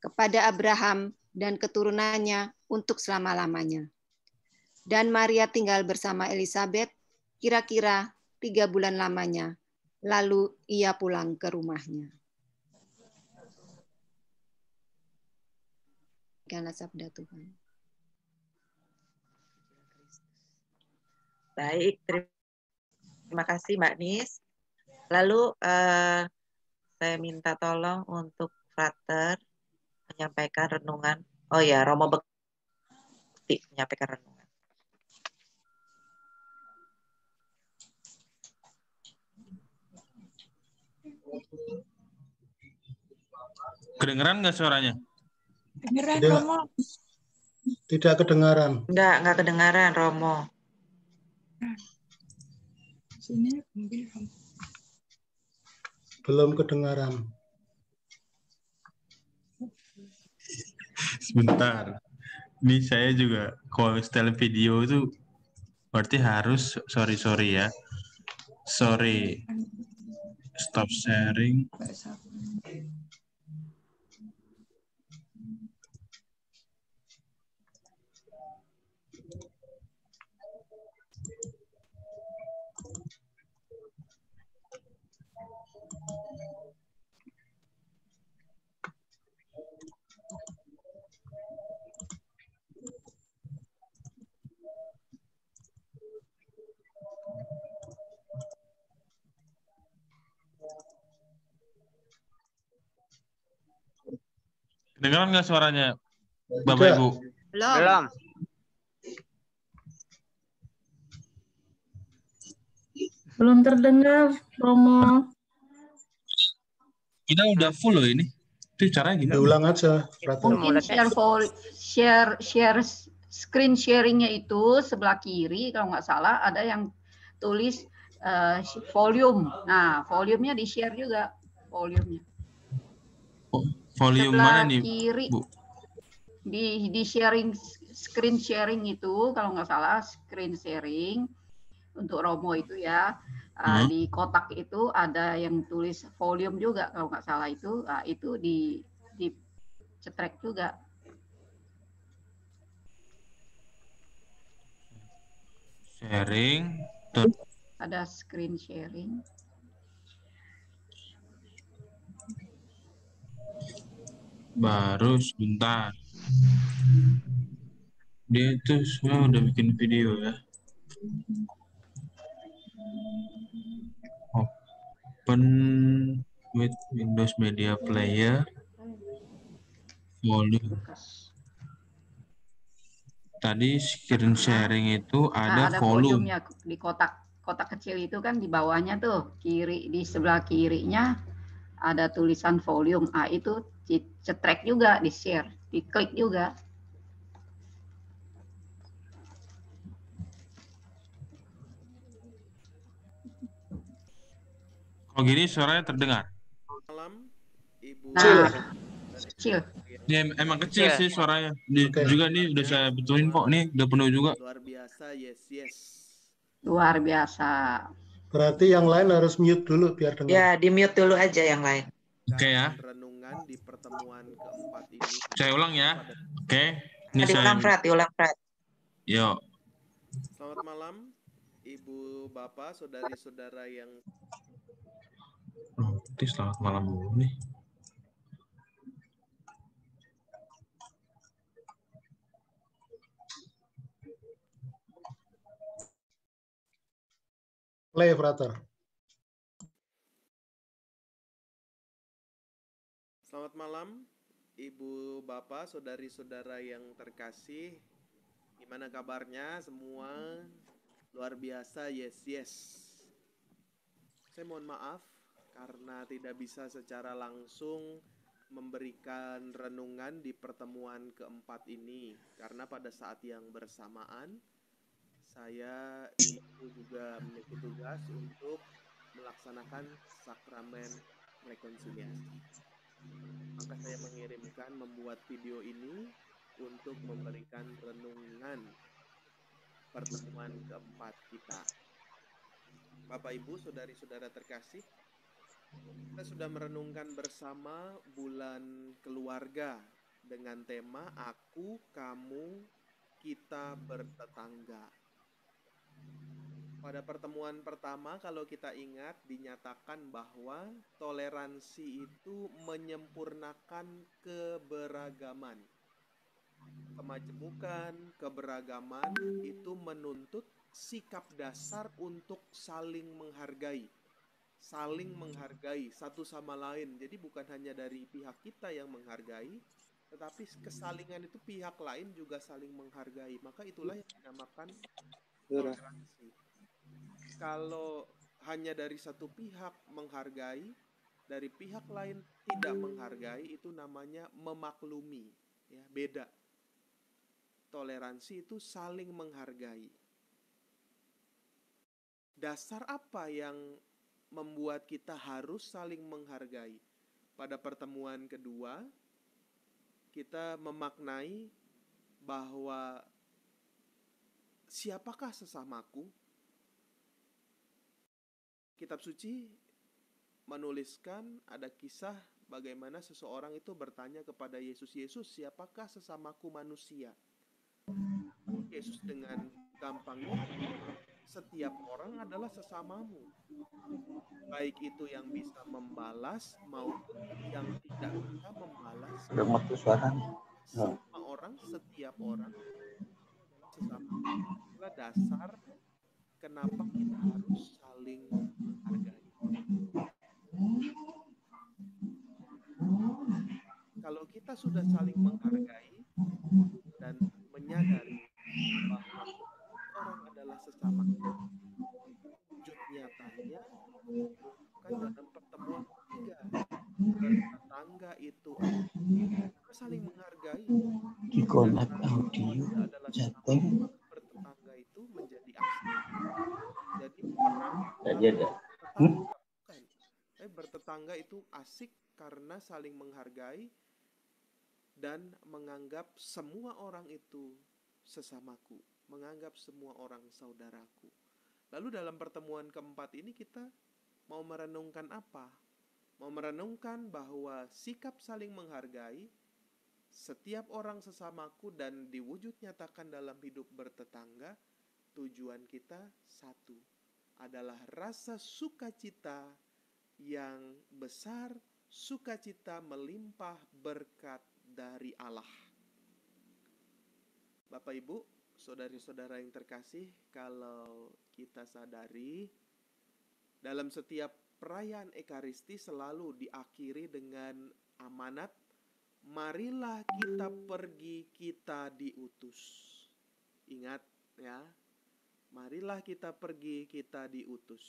kepada Abraham dan keturunannya untuk selama-lamanya. Dan Maria tinggal bersama Elisabet kira-kira 3 bulan lamanya, lalu ia pulang ke rumahnya. Demikianlah sabda Tuhan. Baik, terima kasih Mbak Nis. Lalu saya minta tolong untuk Frater menyampaikan renungan. Oh ya, Romo Bekti menyampaikan renungan. Kedengeran nggak suaranya? Kedengeran, Romo. Tidak kedengaran. Nggak kedengaran, Romo. Belum kedengaran. Sebentar. Ini saya juga kalau setel video itu berarti harus sorry ya. Sorry. Stop sharing. Dengar nggak suaranya, Bapak Ibu? Belum. Belum terdengar, Romo. Kita udah full loh ini. Itu caranya gimana? Ulang aja. Mungkin share screen sharingnya itu sebelah kiri kalau nggak salah ada yang tulis volume. Nah, volumenya di share juga volumenya. Volume sebelah mana nih, kiri Bu? di sharing, screen sharing itu kalau nggak salah screen sharing untuk Romo itu ya. Di kotak itu ada yang tulis volume juga kalau nggak salah itu. Itu di cetrek juga. Sharing. Ada screen sharing. Baru sebentar. Dia itu semua udah bikin video ya. Open with Windows Media Player. Volume. Tadi screen sharing itu ada volume. Volume-nya di kotak kecil itu kan di bawahnya tuh kiri, di sebelah kirinya ada tulisan volume. Itu cetrek juga, di share, diklik juga. Kalau gini suaranya terdengar. Malam, Ibu. Kecil. Ya, emang kecil sih suaranya. Juga nih udah saya betulin kok, nih udah penuh juga. Luar biasa, yes. Luar biasa. Berarti yang lain harus mute dulu biar dengar. Ya, di mute dulu aja yang lain. Oke ya. Renungan di pertemuan keempat ini. Saya ulang ya. Oke. Ini diulang, Fred. Yuk. Selamat malam, Ibu, Bapak, saudari-saudara yang... Selamat malam dulu nih. Play, brother. Selamat malam, Ibu, Bapak, saudari-saudara yang terkasih. Gimana kabarnya semua? Luar biasa, yes. Saya mohon maaf karena tidak bisa secara langsung memberikan renungan di pertemuan keempat ini. Karena pada saat yang bersamaan, saya itu juga memiliki tugas untuk melaksanakan sakramen rekonsiliasi. Maka saya membuat video ini untuk memberikan renungan pertemuan keempat kita. Bapak, Ibu, saudari-saudara terkasih, kita sudah merenungkan bersama bulan keluarga dengan tema Aku, Kamu, Kita Bertetangga. Pada pertemuan pertama, kalau kita ingat, dinyatakan bahwa toleransi itu menyempurnakan keberagaman. Kemajemukan, keberagaman itu menuntut sikap dasar untuk saling menghargai satu sama lain. Jadi bukan hanya dari pihak kita yang menghargai, tetapi kesalingan itu pihak lain juga saling menghargai. Maka itulah yang dinamakan toleransi. Kalau hanya dari satu pihak menghargai, dari pihak lain tidak menghargai, itu namanya memaklumi. Ya, beda. Toleransi itu saling menghargai. Dasar apa yang membuat kita harus saling menghargai? Pada pertemuan kedua, kita memaknai bahwa siapakah sesamaku? Kitab suci menuliskan ada kisah bagaimana seseorang itu bertanya kepada Yesus, siapakah sesamaku manusia? Yesus dengan gampangnya, setiap orang adalah sesamamu. Baik itu yang bisa membalas maupun yang tidak bisa membalas. Semua orang, setiap orang sesama. Itulah dasar kenapa kita harus saling menghargai. Kalau kita sudah saling menghargai dan menyadari bahwa orang adalah sesama kita, wujud nyatanya bukan dalam pertemuan ketiga. Bertetangga itu kita saling menghargai. Adalah sesama, bertetangga itu menjadi asli. Jadi perang bukan. Bertetangga itu asik karena saling menghargai dan menganggap semua orang itu sesamaku, menganggap semua orang saudaraku. Lalu dalam pertemuan keempat ini kita mau merenungkan apa? Mau merenungkan bahwa sikap saling menghargai setiap orang sesamaku dan diwujud nyatakan dalam hidup bertetangga, tujuan kita satu, adalah rasa sukacita yang besar, sukacita melimpah berkat dari Allah. Bapak Ibu, saudari-saudara yang terkasih, kalau kita sadari dalam setiap perayaan Ekaristi selalu diakhiri dengan amanat, marilah kita pergi, kita diutus. Ingat ya, marilah kita pergi, kita diutus.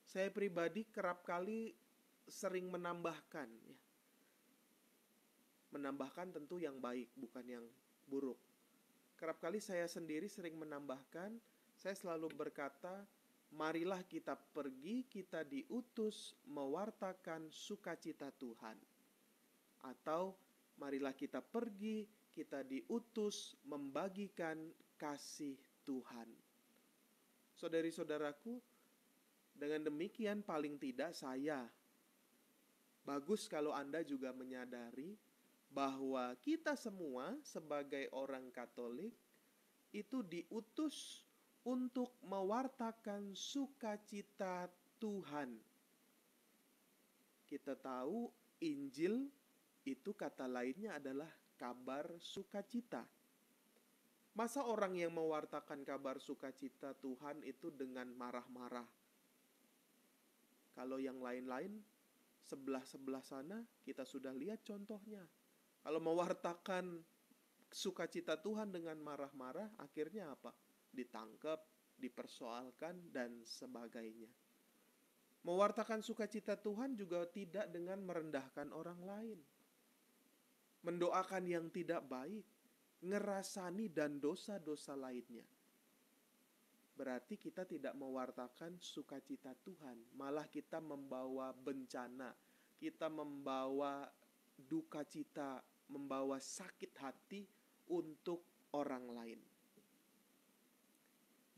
Saya pribadi kerap kali sering menambahkan ya. Menambahkan tentu yang baik, bukan yang buruk. Kerap kali saya sendiri sering menambahkan, saya selalu berkata, marilah kita pergi, kita diutus mewartakan sukacita Tuhan. Atau marilah kita pergi, kita diutus membagikan kasih Tuhan. Saudari-saudaraku, dengan demikian paling tidak saya, bagus kalau Anda juga menyadari bahwa kita semua sebagai orang Katolik itu diutus untuk mewartakan sukacita Tuhan. Kita tahu Injil itu kata lainnya adalah kabar sukacita. Masa orang yang mewartakan kabar sukacita Tuhan itu dengan marah-marah? Kalau yang lain-lain, sebelah-sebelah sana kita sudah lihat contohnya. Kalau mewartakan sukacita Tuhan dengan marah-marah, akhirnya apa? Ditangkap, dipersoalkan, dan sebagainya. Mewartakan sukacita Tuhan juga tidak dengan merendahkan orang lain. Mendoakan yang tidak baik, ngerasani dan dosa-dosa lainnya. Berarti kita tidak mewartakan sukacita Tuhan, malah kita membawa bencana, kita membawa duka cita, membawa sakit hati untuk orang lain.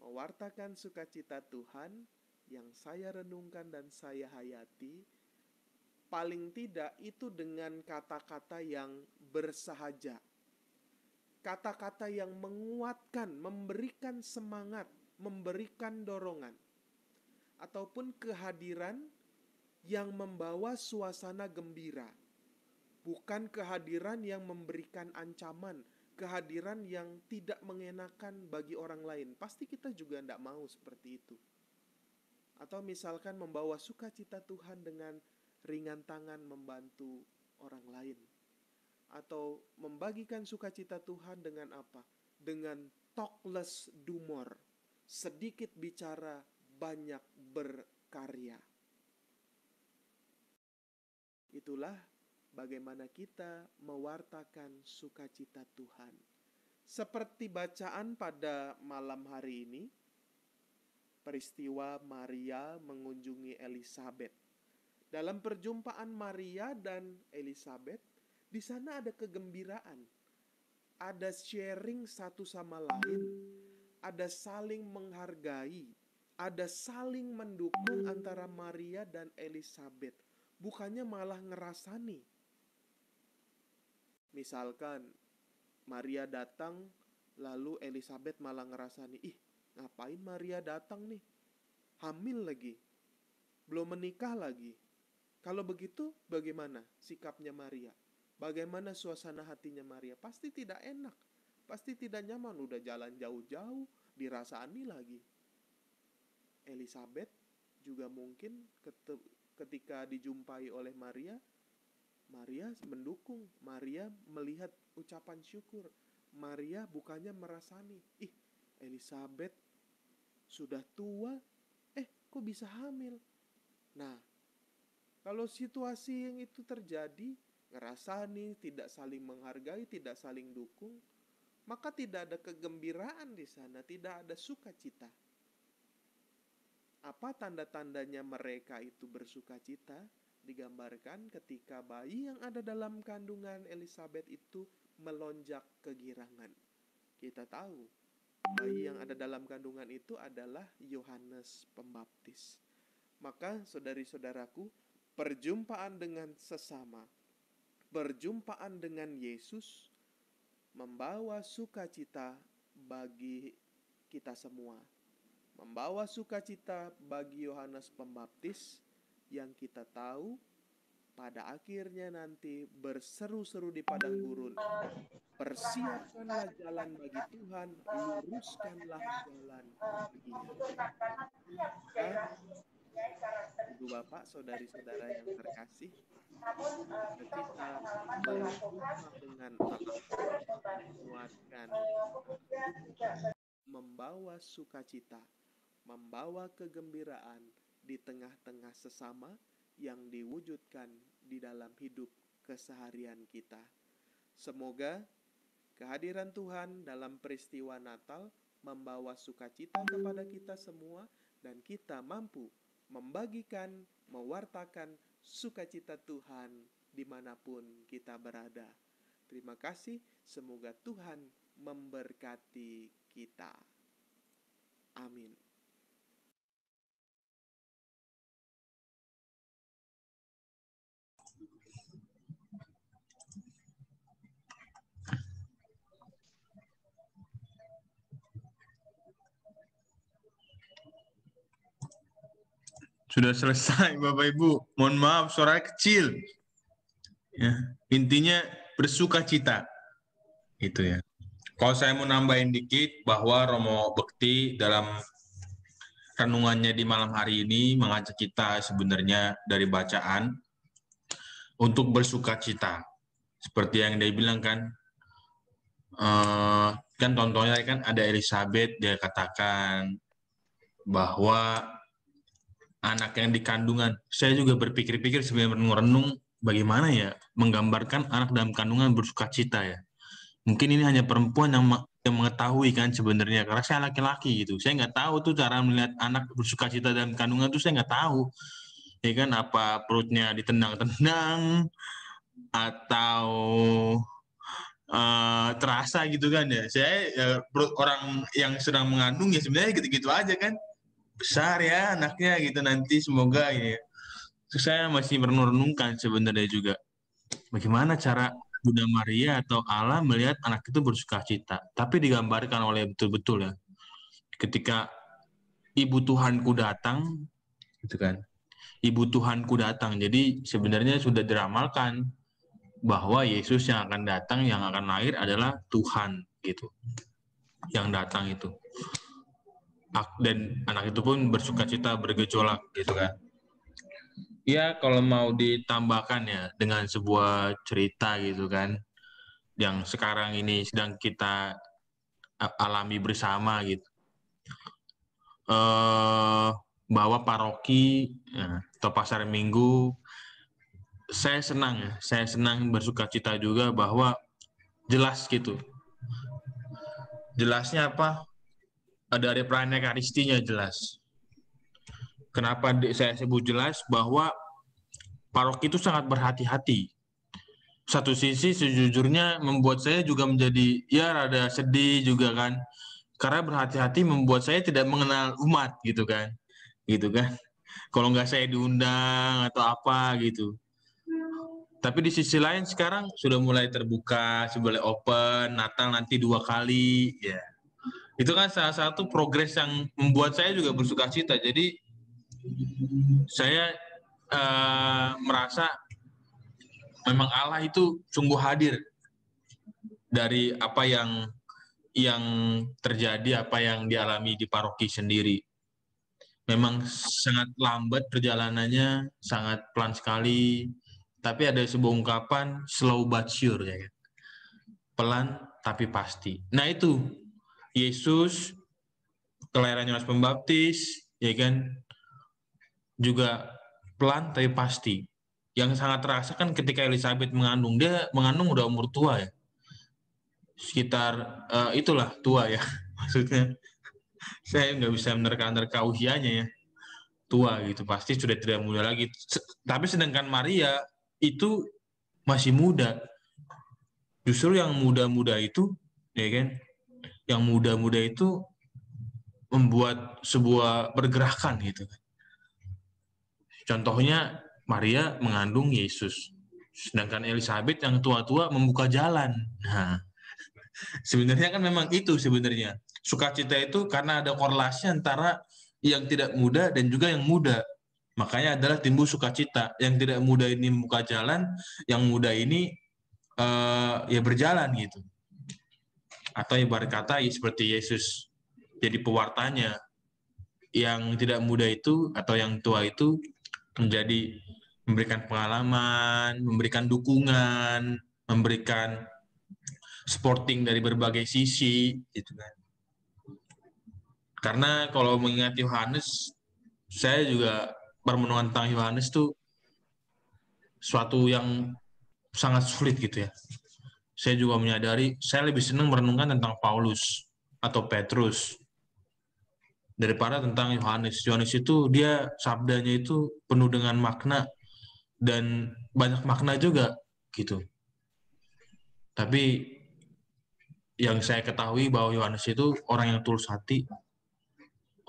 Mewartakan sukacita Tuhan yang saya renungkan dan saya hayati, paling tidak itu dengan kata-kata yang bersahaja. Kata-kata yang menguatkan, memberikan semangat, memberikan dorongan. Ataupun kehadiran yang membawa suasana gembira. Bukan kehadiran yang memberikan ancaman, kehadiran yang tidak mengenakan bagi orang lain. Pasti kita juga tidak mau seperti itu. Atau misalkan membawa sukacita Tuhan dengan ringan tangan membantu orang lain. Atau membagikan sukacita Tuhan dengan apa? Dengan talk less do more. Sedikit bicara, banyak berkarya. Itulah bagaimana kita mewartakan sukacita Tuhan. Seperti bacaan pada malam hari ini, peristiwa Maria mengunjungi Elizabeth. Dalam perjumpaan Maria dan Elizabeth, di sana ada kegembiraan. Ada sharing satu sama lain, ada saling menghargai, ada saling mendukung antara Maria dan Elizabeth. Bukannya malah ngerasani. Misalkan Maria datang, lalu Elizabeth malah ngerasani, ih ngapain Maria datang nih? Hamil lagi, belum menikah lagi. Kalau begitu bagaimana sikapnya Maria? Bagaimana suasana hatinya Maria? Pasti tidak enak, pasti tidak nyaman. Udah jalan jauh-jauh, dirasani lagi. Elizabeth juga mungkin ketika dijumpai oleh Maria, Maria mendukung, Maria melihat ucapan syukur. Maria bukannya merasani, ih Elizabeth sudah tua, kok bisa hamil? Nah, kalau situasi yang itu terjadi, ngerasani, tidak saling menghargai, tidak saling dukung, maka tidak ada kegembiraan di sana, tidak ada sukacita. Apa tanda-tandanya mereka itu bersukacita? digambarkan ketika bayi yang ada dalam kandungan Elizabeth itu melonjak kegirangan. Kita tahu bayi yang ada dalam kandungan itu adalah Yohanes Pembaptis. Maka saudari-saudaraku, perjumpaan dengan sesama, perjumpaan dengan Yesus membawa sukacita bagi kita semua. Membawa sukacita bagi Yohanes Pembaptis yang kita tahu pada akhirnya nanti berseru-seru di padang gurun. Persiapkanlah jalan bagi Tuhan, luruskanlah jalan baginya. Ibu bapak, saudari-saudara yang terkasih, kita berjumpa dengan Allah, menguatkan, membawa sukacita, membawa kegembiraan di tengah-tengah sesama yang diwujudkan di dalam hidup keseharian kita. Semoga kehadiran Tuhan dalam peristiwa Natal membawa sukacita kepada kita semua dan kita mampu membagikan, mewartakan sukacita Tuhan dimanapun kita berada. Terima kasih, semoga Tuhan memberkati kita. Amin. Sudah selesai Bapak Ibu. Mohon maaf suaranya kecil. Ya, intinya bersukacita. Itu ya. Kalau saya mau nambahin dikit bahwa Romo Bekti dalam renungannya di malam hari ini mengajak kita sebenarnya dari bacaan untuk bersukacita. Seperti yang dia bilang kan, kan contohnya kan ada Elizabeth, dia katakan bahwa anak yang di kandungan. Saya juga berpikir-pikir sebenarnya merenung bagaimana ya menggambarkan anak dalam kandungan bersukacita ya. Mungkin ini hanya perempuan yang mengetahui kan sebenarnya, karena saya laki-laki gitu. Saya nggak tahu tuh cara melihat anak bersukacita dalam kandungan tuh, saya nggak tahu. Ya kan, apa perutnya ditendang-tendang atau terasa gitu kan ya. Saya perut orang yang sedang mengandung ya sebenarnya gitu-gitu aja kan. Besar ya anaknya gitu nanti, semoga ya. Saya masih merenung-renungkan sebenarnya juga bagaimana cara Bunda Maria atau Allah melihat anak itu bersukacita, tapi digambarkan oleh betul-betul ya ketika Ibu Tuhanku datang gitu kan, Ibu Tuhanku datang. Jadi sebenarnya sudah diramalkan bahwa Yesus yang akan datang, yang akan lahir adalah Tuhan gitu yang datang itu. Dan anak itu pun bersukacita, bergejolak gitu kan. Ya kalau mau ditambahkan ya dengan sebuah cerita gitu kan, yang sekarang ini sedang kita alami bersama gitu, bahwa paroki atau pasar minggu, saya senang bersukacita juga bahwa jelas gitu. Jelasnya apa? Ada perayaan Ekaristinya jelas. Kenapa saya sebut jelas? Bahwa paroki itu sangat berhati-hati. Satu sisi sejujurnya membuat saya juga menjadi ya rada sedih juga kan. Karena berhati-hati membuat saya tidak mengenal umat gitu kan. Gitu kan. Kalau nggak saya diundang atau apa gitu. Tapi di sisi lain sekarang sudah mulai terbuka, sudah mulai open, Natal nanti 2 kali ya. Itu kan salah satu progres yang membuat saya juga bersukacita. Jadi saya merasa memang Allah itu sungguh hadir dari apa yang terjadi, apa yang dialami di paroki sendiri. Memang sangat lambat perjalanannya, sangat pelan sekali. Tapi ada sebuah ungkapan slow but sure ya kan. Pelan tapi pasti. Nah itu Yesus, kelahiran Yohanes Pembaptis, ya kan, juga pelan tapi pasti. Yang sangat terasa kan ketika Elizabeth mengandung, dia mengandung udah umur tua ya, sekitar itulah tua ya, maksudnya saya nggak bisa menerka-nerka usianya ya. tua gitu, pasti sudah tidak muda lagi. Tapi sedangkan Maria itu masih muda. Justru yang muda-muda itu, ya kan, yang muda-muda itu membuat sebuah pergerakan gitu. Contohnya Maria mengandung Yesus, sedangkan Elizabeth yang tua-tua membuka jalan. Nah, sebenarnya kan memang itu sebenarnya. Sukacita itu karena ada korelasi antara yang tidak muda dan juga yang muda. Makanya adalah timbul sukacita. Yang tidak muda ini membuka jalan, yang muda ini ya berjalan gitu. Atau ibarat kata ya seperti Yesus jadi pewartanya. Yang tidak muda itu atau yang tua itu menjadi memberikan pengalaman, memberikan dukungan, memberikan supporting dari berbagai sisi gitu kan. Karena kalau mengingat Yohanes, saya juga permenungan tentang Yohanes tuh suatu yang sangat sulit gitu ya. Saya juga menyadari, saya lebih senang merenungkan tentang Paulus atau Petrus daripada tentang Yohanes. Yohanes itu dia sabdanya itu penuh dengan makna dan banyak makna juga gitu. Tapi yang saya ketahui bahwa Yohanes itu orang yang tulus hati,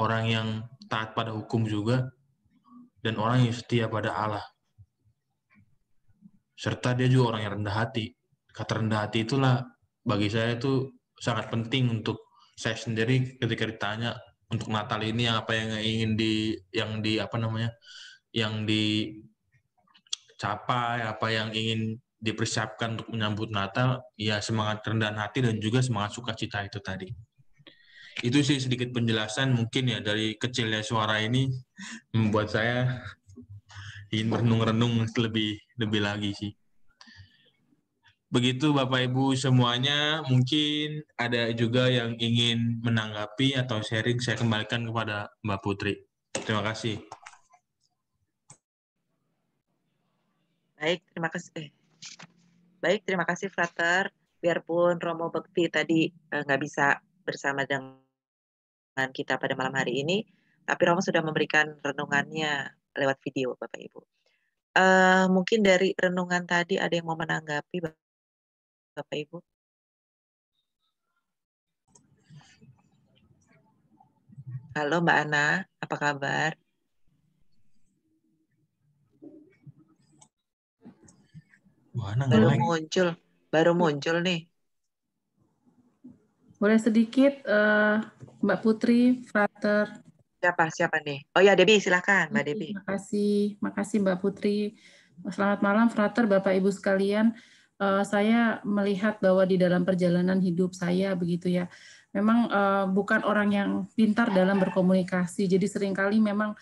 orang yang taat pada hukum juga, dan orang yang setia pada Allah. Serta dia juga orang yang rendah hati. Kata rendah hati itulah bagi saya itu sangat penting untuk saya sendiri ketika ditanya untuk Natal ini apa yang ingin yang dicapai, apa yang ingin dipersiapkan untuk menyambut Natal, ya semangat kerendahan hati dan juga semangat sukacita itu tadi. Itu sih sedikit penjelasan mungkin ya dari kecilnya suara ini membuat saya ingin merenung-renung lebih lagi sih. Begitu Bapak Ibu semuanya, mungkin ada juga yang ingin menanggapi atau sharing, saya kembalikan kepada Mbak Putri. Terima kasih. Baik, terima kasih Frater. Biarpun Romo Bekti tadi nggak bisa bersama dengan kita pada malam hari ini, tapi Romo sudah memberikan renungannya lewat video, Bapak Ibu. Mungkin dari renungan tadi ada yang mau menanggapi, Bapak Ibu? Halo Mbak Ana, apa kabar? Baru muncul nih. Boleh sedikit Mbak Putri, Frater. Siapa nih? Oh ya, Debbie, silakan Mbak Debbie. Makasih Mbak Putri. Selamat malam Frater, Bapak Ibu sekalian. Saya melihat bahwa di dalam perjalanan hidup saya begitu ya, memang bukan orang yang pintar dalam berkomunikasi. Jadi seringkali memang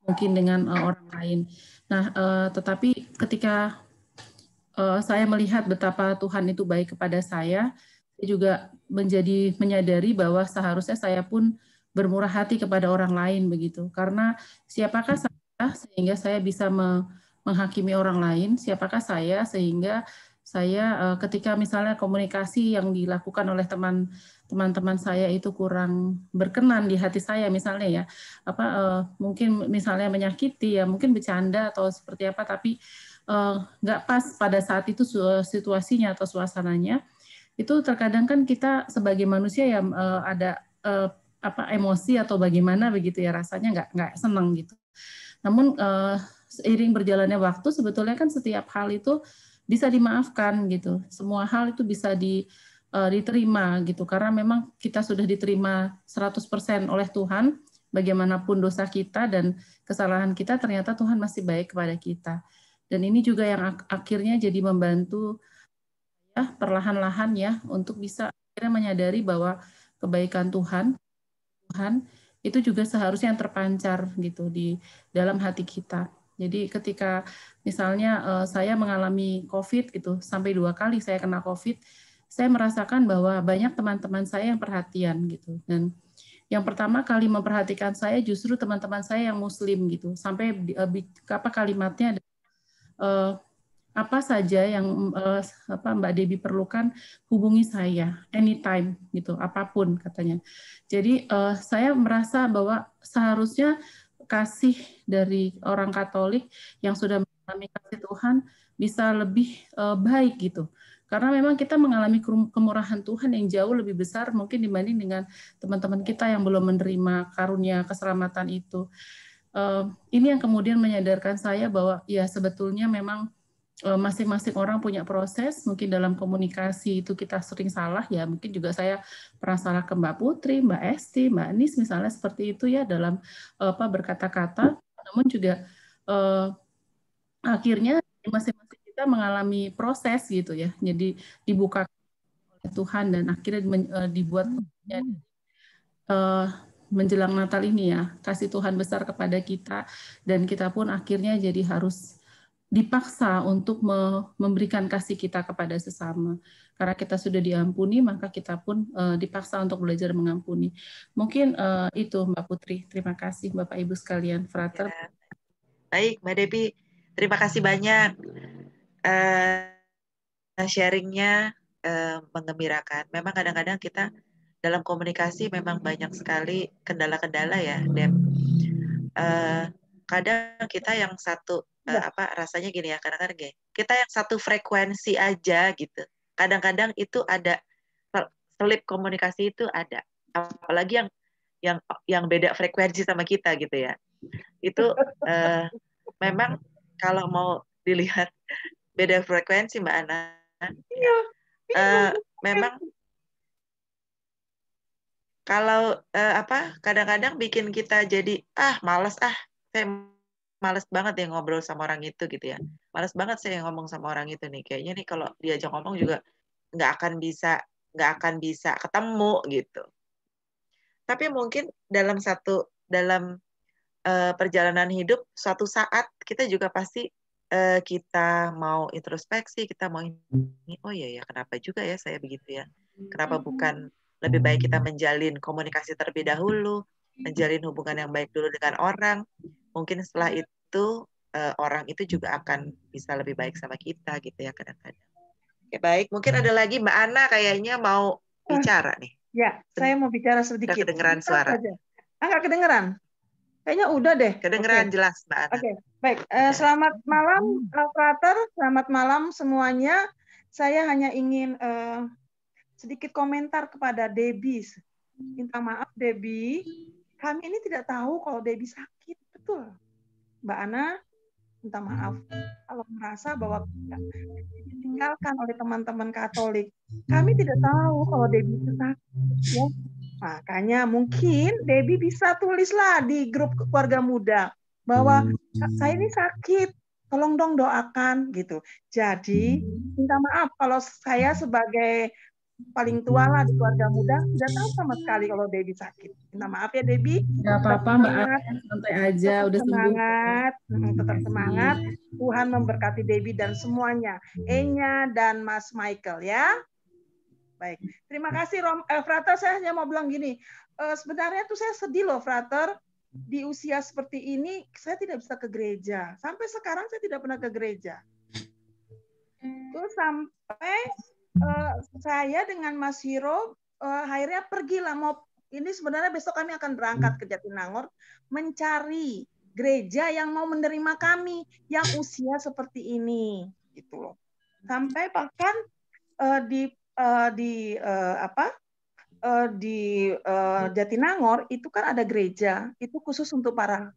mungkin dengan orang lain. Nah, tetapi ketika saya melihat betapa Tuhan itu baik kepada saya juga menyadari bahwa seharusnya saya pun bermurah hati kepada orang lain begitu. Karena siapakah saya sehingga saya bisa menghakimi orang lain? Siapakah saya sehingga saya ketika misalnya komunikasi yang dilakukan oleh teman-teman saya itu kurang berkenan di hati saya misalnya ya, mungkin misalnya menyakiti ya, mungkin bercanda atau seperti apa, tapi nggak pas pada saat itu situasinya atau suasananya, itu terkadang kan kita sebagai manusia ya ada emosi atau bagaimana begitu ya, rasanya nggak senang gitu. Namun seiring berjalannya waktu sebetulnya kan setiap hal itu bisa dimaafkan gitu. Semua hal itu bisa diterima gitu, karena memang kita sudah diterima 100% oleh Tuhan. Bagaimanapun dosa kita dan kesalahan kita, ternyata Tuhan masih baik kepada kita. Dan ini juga yang akhirnya jadi membantu ya perlahan-lahan ya untuk bisa akhirnya menyadari bahwa kebaikan Tuhan itu juga seharusnya yang terpancar gitu di dalam hati kita. Jadi ketika misalnya saya mengalami COVID gitu, sampai 2 kali saya kena COVID, saya merasakan bahwa banyak teman-teman saya yang perhatian gitu. Dan yang pertama kali memperhatikan saya justru teman-teman saya yang Muslim gitu. Sampai kalimatnya apa saja yang Mbak Debbie perlukan, hubungi saya anytime gitu, apapun katanya. Jadi saya merasa bahwa seharusnya kasih dari orang Katolik yang sudah mengalami kasih Tuhan bisa lebih baik gitu. Karena memang kita mengalami kemurahan Tuhan yang jauh lebih besar mungkin dibanding dengan teman-teman kita yang belum menerima karunia keselamatan itu. Ini yang kemudian menyadarkan saya bahwa ya sebetulnya memang masing-masing orang punya proses, mungkin dalam komunikasi itu kita sering salah ya, mungkin juga saya pernah salah ke Mbak Putri, Mbak Esti, Mbak Nis misalnya seperti itu ya dalam berkata-kata, namun juga akhirnya masing-masing kita mengalami proses gitu ya, jadi dibuka oleh Tuhan dan akhirnya dibuat menjelang Natal ini ya, kasih Tuhan besar kepada kita dan kita pun akhirnya jadi harus dipaksa untuk memberikan kasih kita kepada sesama. Karena kita sudah diampuni, maka kita pun dipaksa untuk belajar mengampuni. Mungkin itu Mbak Putri. Terima kasih Bapak Ibu sekalian. Frater. Ya. Baik, Mbak Debbie. Terima kasih banyak. Sharingnya menggembirakan. Memang kadang-kadang kita dalam komunikasi memang banyak sekali kendala-kendala ya, dan kadang kita yang satu rasanya gini ya, kadang-kadang gini, kita yang satu frekuensi aja gitu. Kadang-kadang itu ada selip komunikasi itu ada, apalagi yang beda frekuensi sama kita gitu ya. Itu memang kalau mau dilihat beda frekuensi Mbak Ana, memang kalau kadang-kadang bikin kita jadi malas saya males banget ya ngobrol sama orang itu gitu ya. Males banget saya ngomong sama orang itu nih. Kayaknya nih kalau diajak ngomong juga nggak akan bisa ketemu gitu. Tapi mungkin dalam perjalanan hidup suatu saat kita juga pasti kita mau introspeksi, kita mau ini, oh iya ya kenapa juga ya saya begitu ya. Kenapa bukan lebih baik kita menjalin komunikasi terlebih dahulu, menjalin hubungan yang baik dulu dengan orang. Mungkin setelah itu orang itu juga akan bisa lebih baik sama kita gitu ya kadang-kadang. Oke, baik, mungkin ada lagi Mbak Ana kayaknya mau bicara nih. Ya, saya mau bicara sedikit. Udah kedengeran suara. Nggak kedengeran? Kayaknya udah deh. Kedengeran jelas Mbak Ana. Oke, baik. Selamat malam, Frater. Selamat malam semuanya. Saya hanya ingin sedikit komentar kepada Debbie. Minta maaf Debbie, kami ini tidak tahu kalau Debbie sakit, betul. Mbak Ana, minta maaf kalau merasa bahwa ditinggalkan oleh teman-teman Katolik. Kami tidak tahu kalau Debbie itu sakit. Ya. Makanya mungkin Debbie bisa tulislah di grup keluarga muda bahwa saya ini sakit, tolong dong doakan gitu. Jadi minta maaf kalau saya sebagai paling tua lah di keluarga muda tidak tahu sama sekali kalau Debbie sakit. Minta maaf ya Debbie. Nggak apa-apa Mbak Ana, santai aja, udah semangat, tetap semangat. Tuhan memberkati Debbie dan semuanya, Enya dan Mas Michael ya. Baik, terima kasih Frater. Saya hanya mau bilang gini, sebenarnya tuh saya sedih loh Frater, di usia seperti ini saya tidak bisa ke gereja. Sampai sekarang saya tidak pernah ke gereja. Terus sampai saya dengan Mas Hiro akhirnya pergilah ini sebenarnya besok kami akan berangkat ke Jatinangor mencari gereja yang mau menerima kami yang usia seperti ini gitu loh. Sampai bahkan di Jatinangor itu kan ada gereja itu khusus untuk para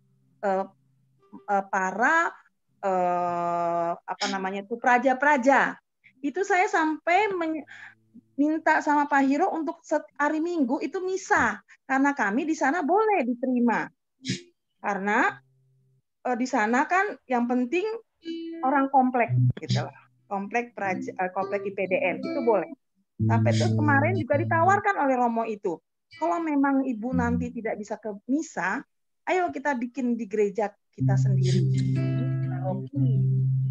praja-praja. Itu saya sampai minta sama Pak Hiro untuk hari Minggu itu misa karena kami di sana boleh diterima karena di sana kan yang penting orang komplek gitu lah, komplek IPDN itu boleh. Sampai terus kemarin juga ditawarkan oleh Romo itu, kalau memang ibu nanti tidak bisa ke misa, ayo kita bikin di gereja kita sendiri.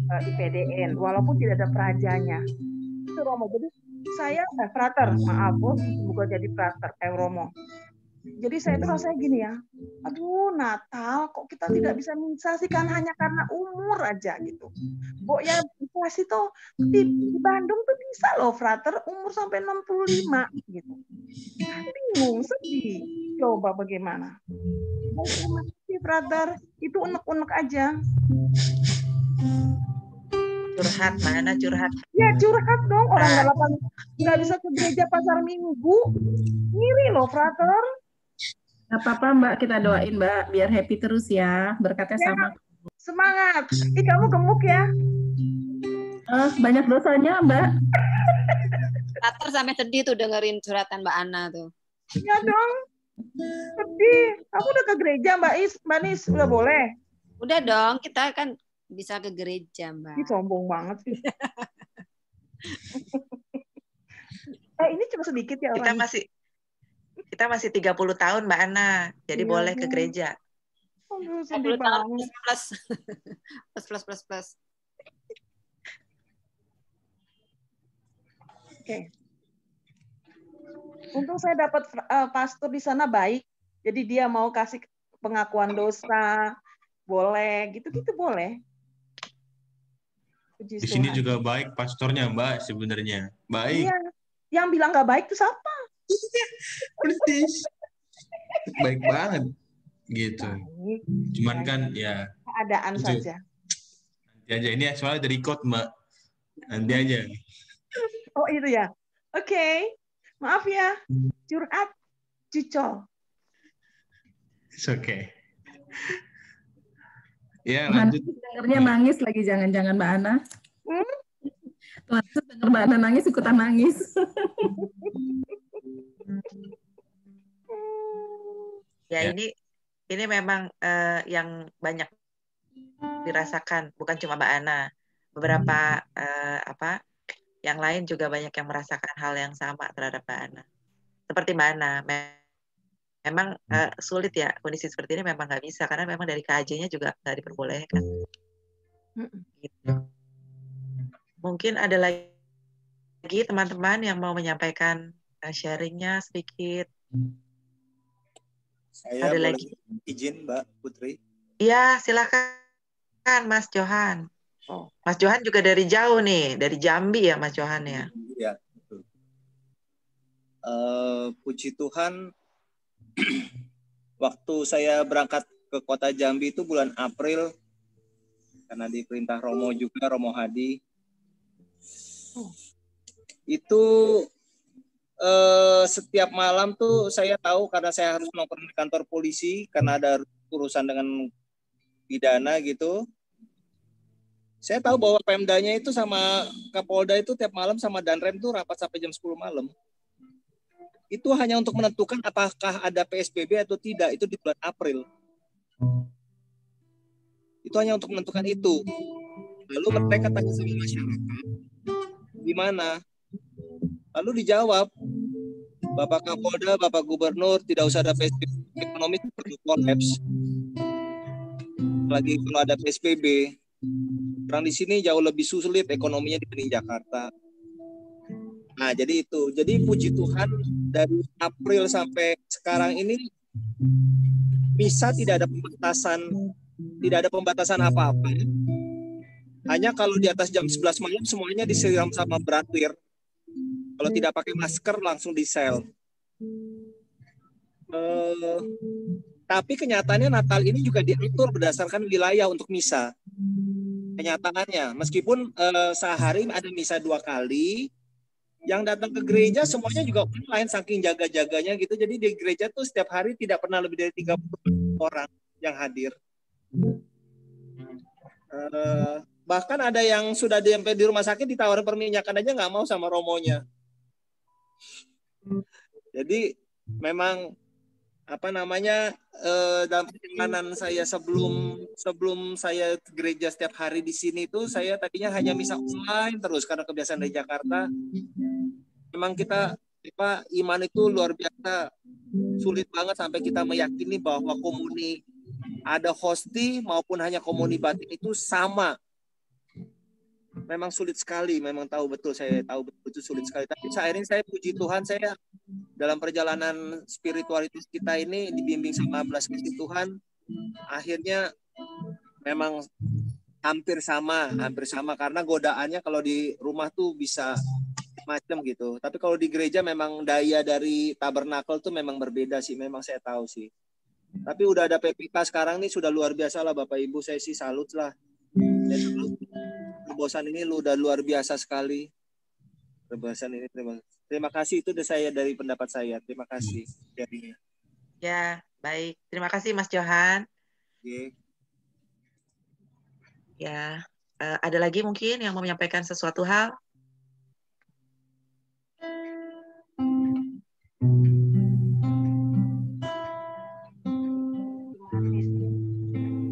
IPDN, walaupun tidak ada prajanya. Itu Romo. Jadi saya, Frater, maaf, bukan jadi Frater, Romo. Jadi saya tuh rasanya gini ya, aduh Natal kok kita tidak bisa misa sih, kan hanya karena umur aja gitu. Kok ya inflasi tuh di Bandung tuh bisa loh frater umur sampai 65 gitu. Bingung, sedih. Coba bagaimana? Terima kasih frater, itu unek-unek aja. Curhat, mana curhat? Ya curhat dong, orang nggak bisa ke gereja pasar Minggu. Ngiri loh frater. Nggak apa-apa Mbak, kita doain Mbak biar happy terus ya, berkatnya Ya, sama. semangat. Kamu gemuk ya? Banyak dosanya Mbak. Frater sampai sedih tuh dengerin curhatan Mbak Ana tuh. Iya dong. Sedih. Aku udah ke gereja Mbak Nis, udah boleh? Udah dong, kita kan bisa ke gereja Mbak. Ini sombong banget sih. Ini cuma sedikit ya orang. Kita masih 30 tahun Mbak Ana, jadi Iya, boleh ke gereja. Aduh, 30 sedih tahun banget. plus. Oke. Untung saya dapat pastor di sana baik, jadi dia mau kasih pengakuan dosa, boleh, gitu-gitu boleh. Puji Di sini Tuhan. juga baik pastornya Mbak sebenarnya. Baik. Iya, yang bilang nggak baik itu siapa? Persis. Baik banget gitu. Cuman kan ya Keadaan itu, saja. nanti aja ini soalnya dari record Mbak. Nanti aja. Oh itu ya. Oke. Maaf ya. Curhat, cucol. It's okay. Ya lanjut. Dengernya nangis lagi, jangan-jangan Mbak Ana. Tuhan denger Mbak Ana nangis, ikutan nangis. Ya, ini memang yang banyak dirasakan, bukan cuma Mbak Ana. Beberapa yang lain juga banyak yang merasakan hal yang sama terhadap Mbak Ana. Seperti Mbak Ana, memang sulit ya kondisi seperti ini, memang nggak bisa karena memang dari KAJ-nya juga nggak diperbolehkan. Gitu. Mungkin ada lagi teman-teman yang mau menyampaikan sharing-nya sedikit. Saya Ada boleh lagi? izin Mbak Putri. Iya, silakan Mas Johan. Mas Johan juga dari jauh nih, dari Jambi ya Mas Johan ya. Ya, betul. Puji Tuhan, waktu saya berangkat ke kota Jambi itu bulan April, karena diperintah Romo juga, Romo Hadi, itu setiap malam tuh saya tahu karena saya harus nongkrong di kantor polisi karena ada urusan dengan pidana gitu. Saya tahu bahwa Pemdanya itu sama Kapolda itu tiap malam sama Danrem tuh rapat sampai jam 10 malam. Itu hanya untuk menentukan apakah ada PSBB atau tidak, itu di bulan April. Itu hanya untuk menentukan itu. Lalu mereka tanya sama masyarakat, gimana? Lalu dijawab, Bapak Kapolda, Bapak Gubernur, tidak usah ada PSBB, ekonomi perlu kolaps. Lagi kalau ada PSBB, orang di sini jauh lebih sulit ekonominya dibanding Jakarta. Nah, jadi itu. Jadi puji Tuhan dari April sampai sekarang ini misa tidak ada pembatasan apa-apa. Hanya kalau di atas jam 11 malam semuanya disiram sama beratir. Kalau tidak pakai masker langsung di sel. Tapi kenyataannya Natal ini juga diatur berdasarkan wilayah untuk misa. Kenyataannya, meskipun sehari ada misa 2 kali, yang datang ke gereja semuanya juga online saking jaga-jaganya gitu. Jadi di gereja tuh setiap hari tidak pernah lebih dari 30 orang yang hadir. Bahkan ada yang sudah sampai di rumah sakit ditawarin perminyakan aja nggak mau sama romonya. Jadi memang dalam perjalanan saya sebelum saya ke gereja setiap hari di sini itu saya tadinya hanya misa online terus karena kebiasaan dari Jakarta. Memang kita iman itu luar biasa sulit banget sampai kita meyakini bahwa komuni ada hosti maupun hanya komuni batin itu sama. Memang sulit sekali, memang saya tahu betul itu sulit sekali. Tapi saat ini saya puji Tuhan, saya dalam perjalanan spiritualitas kita ini dibimbing sama belas kasih Tuhan, akhirnya memang hampir sama karena godaannya kalau di rumah tuh bisa macam gitu. Tapi kalau di gereja memang daya dari tabernakel tuh memang berbeda sih, memang saya tahu sih. Tapi udah ada PPK sekarang nih sudah luar biasa lah Bapak Ibu, saya sih salut lah. Terobosan ini lu udah luar biasa sekali. Terobosan ini terima kasih, itu udah saya dari pendapat saya. Terima kasih jadinya. Ya, baik. Terima kasih Mas Johan. Oke. Ya, ada lagi mungkin yang mau menyampaikan sesuatu hal?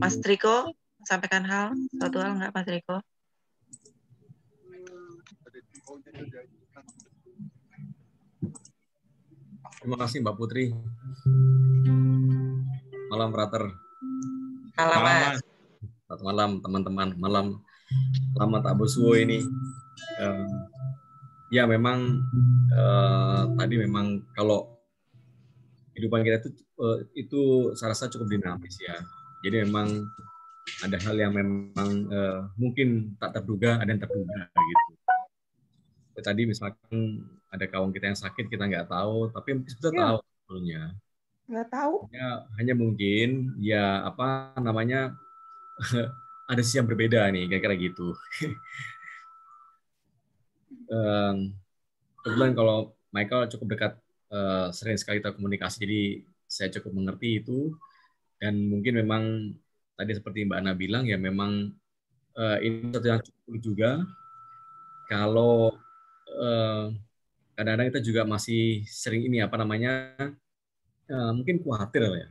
Mas Riko, sampaikan suatu hal nggak Mas Riko? Terima kasih Mbak Putri. Malam Frater. Malam Mas. Selamat malam teman-teman. Malam selamat Abu Suwo ini. Ya memang tadi memang kalau kehidupan kita itu saya rasa cukup dinamis ya. Jadi memang ada hal yang memang mungkin tak terduga, ada yang terduga gitu. Tadi misalkan ada kawan kita yang sakit, kita nggak tahu, tapi mungkin kita tahu sebetulnya. Nggak tahu. Hanya mungkin ya apa namanya ada sisi yang berbeda nih, kira-kira gitu. Kebetulan kalau Michael cukup dekat, sering sekali kita komunikasi, jadi saya cukup mengerti itu. Dan mungkin memang tadi seperti Mbak Ana bilang ya memang ini satu yang cukup juga. Kalau kadang-kadang kita juga masih sering ini apa namanya mungkin khawatir ya.